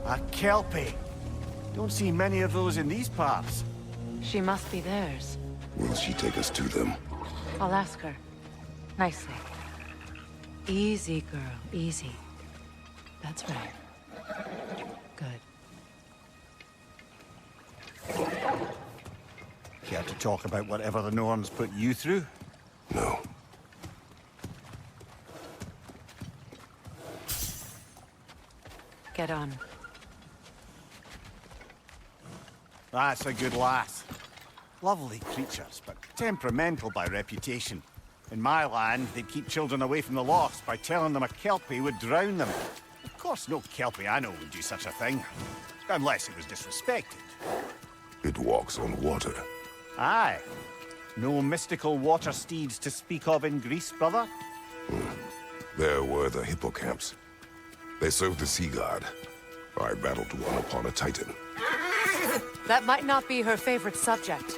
A kelpie. Don't see many of those in these parts. She must be theirs. Will she take us to them? I'll ask her. Nicely. Easy, girl. Easy. That's right. Good. Care to talk about whatever the Norns put you through? No. Get on. That's a good lass. Lovely creatures, but temperamental by reputation. In my land, they'd keep children away from the lost by telling them a kelpie would drown them. Of course, no kelpie I know would do such a thing. Unless it was disrespected. It walks on water. Aye. No mystical water steeds to speak of in Greece, brother? There were the hippocamps. They served the sea god. I battled one upon a titan. That might not be her favorite subject.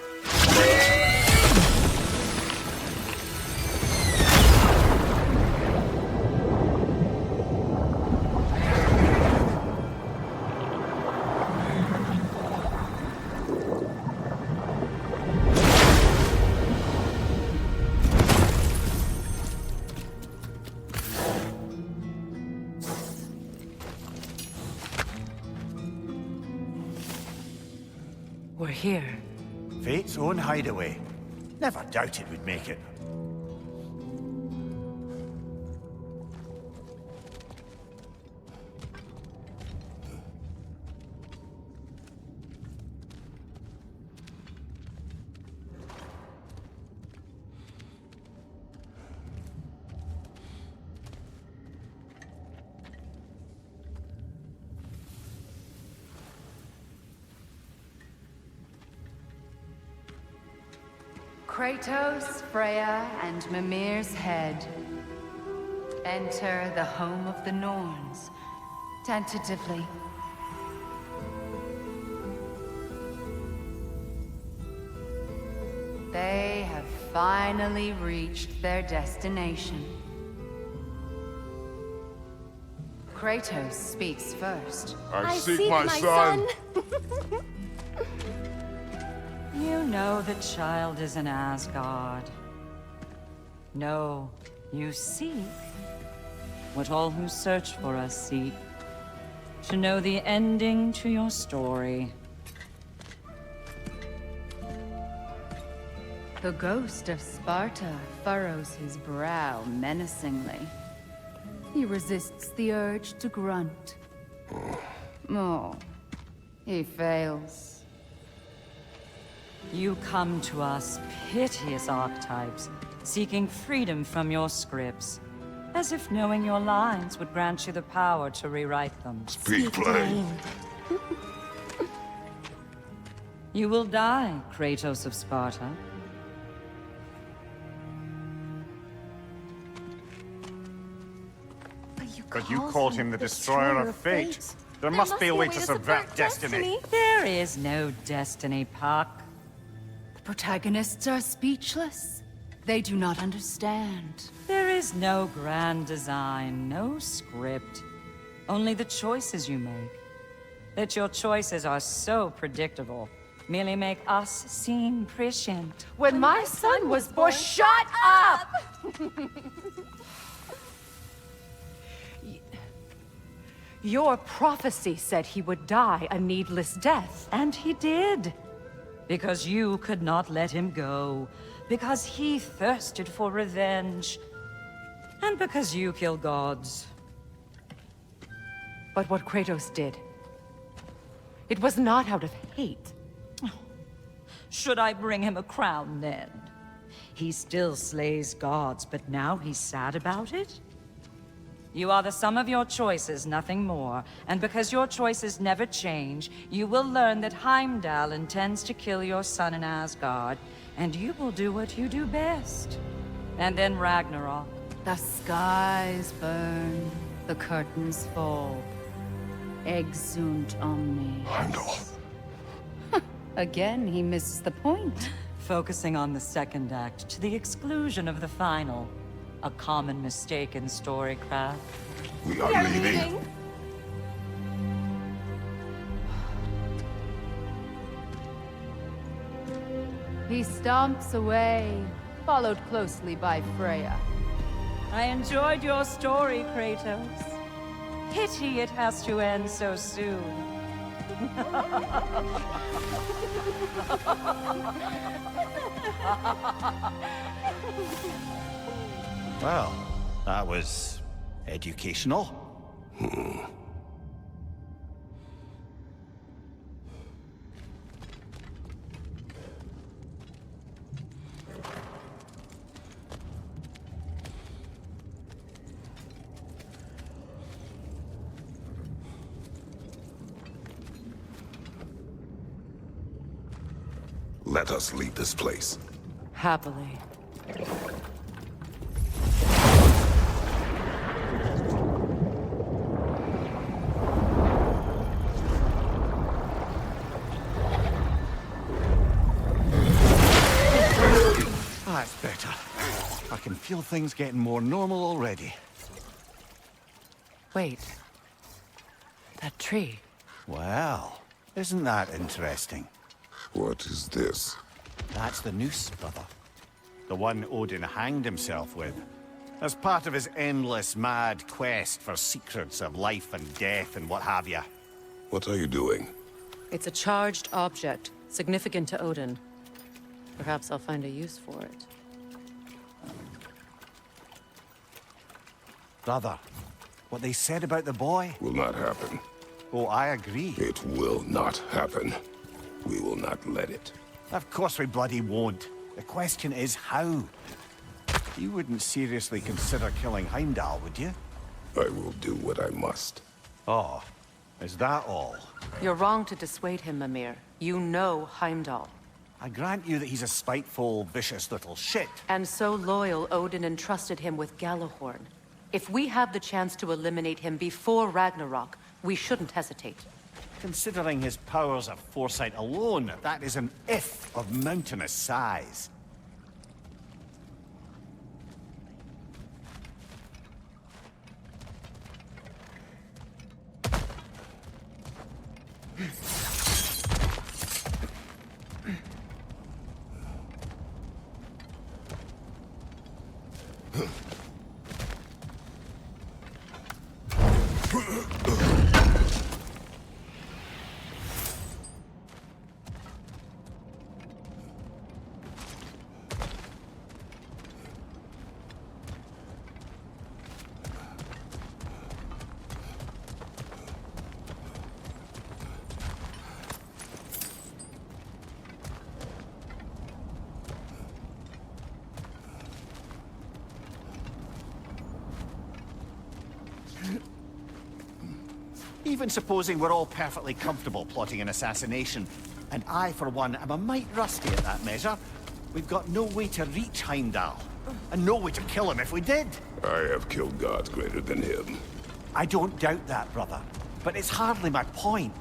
We're here. Fate's own hideaway. Never doubted we'd make it. Kratos, Freya, and Mimir's head. Enter the home of the Norns, tentatively. They have finally reached their destination. Kratos speaks first. I seek my son. You know the child is in Asgard. No, you seek what all who search for us seek. To know the ending to your story. The ghost of Sparta furrows his brow menacingly. He resists the urge to grunt. Oh, he fails. You come to us, piteous archetypes, seeking freedom from your scripts, as if knowing your lines would grant you the power to rewrite them. Speak plain. You will die, Kratos of Sparta. But you called him the Destroyer of Fate. There must be a way to subvert destiny. There is no destiny, Puck. The protagonists are speechless. They do not understand. There is no grand design, no script. Only the choices you make. That your choices are so predictable merely make us seem prescient. When my son was born, shut up! Your prophecy said he would die a needless death. And he did. Because you could not let him go. Because he thirsted for revenge. And because you kill gods. But what Kratos did, it was not out of hate. Should I bring him a crown then? He still slays gods, but now he's sad about it? You are the sum of your choices, nothing more. And because your choices never change, you will learn that Heimdall intends to kill your son in Asgard, and you will do what you do best. And then Ragnarok. The skies burn, the curtains fall. Exunt omnes. Heimdall. Again, he misses the point. Focusing on the second act to the exclusion of the final. A common mistake in storycraft. We are leaving. He stomps away, followed closely by Freya. I enjoyed your story, Kratos. Pity it has to end so soon. Well, that was educational. Let us leave this place. Happily. That's better. I can feel things getting more normal already. Wait. That tree. Well, isn't that interesting? What is this? That's the noose, brother. The one Odin hanged himself with. As part of his endless, mad quest for secrets of life and death and what have you. What are you doing? It's a charged object, significant to Odin. Perhaps I'll find a use for it. Brother, what they said about the boy? Will not happen. Oh, I agree. It will not happen. We will not let it. Of course we bloody won't. The question is how. You wouldn't seriously consider killing Heimdall, would you? I will do what I must. Oh, is that all? You're wrong to dissuade him, Mimir. You know Heimdall. I grant you that he's a spiteful, vicious little shit. And so loyal, Odin entrusted him with Gjallarhorn. If we have the chance to eliminate him before Ragnarok, we shouldn't hesitate. Considering his powers of foresight alone, that is an if of mountainous size. Even supposing we're all perfectly comfortable plotting an assassination, and I, for one, am a mite rusty at that measure, we've got no way to reach Heimdall, and no way to kill him if we did. I have killed gods greater than him. I don't doubt that, brother, but it's hardly my point.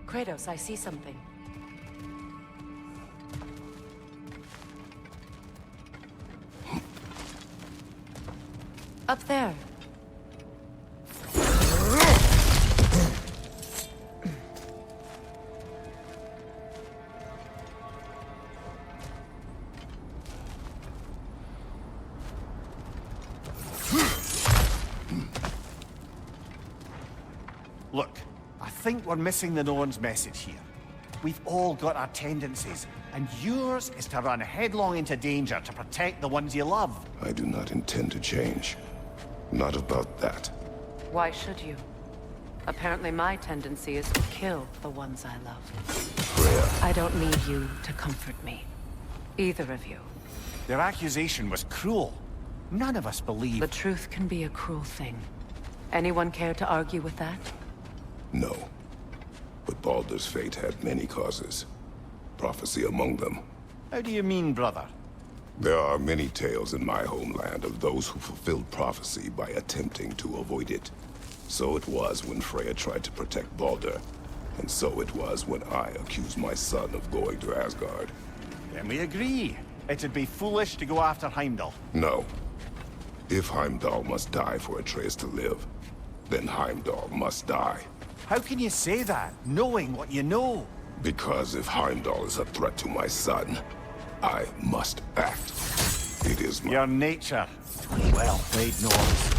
Kratos, I see something. Up there. Look, I think we're missing the Norns' message here. We've all got our tendencies, and yours is to run headlong into danger to protect the ones you love. I do not intend to change. Not about that. Why should you? Apparently my tendency is to kill the ones I love. Freya. I don't need you to comfort me. Either of you. Their accusation was cruel. None of us believe... The truth can be a cruel thing. Anyone care to argue with that? No. But Baldur's fate had many causes. Prophecy among them. How do you mean, brother? There are many tales in my homeland of those who fulfilled prophecy by attempting to avoid it. So it was when Freya tried to protect Baldur. And so it was when I accused my son of going to Asgard. Then we agree. It'd be foolish to go after Heimdall. No. If Heimdall must die for Atreus to live, then Heimdall must die. How can you say that, knowing what you know? Because if Heimdall is a threat to my son, I must act. It is my... Your nature. Well played, Norns.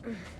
Mm.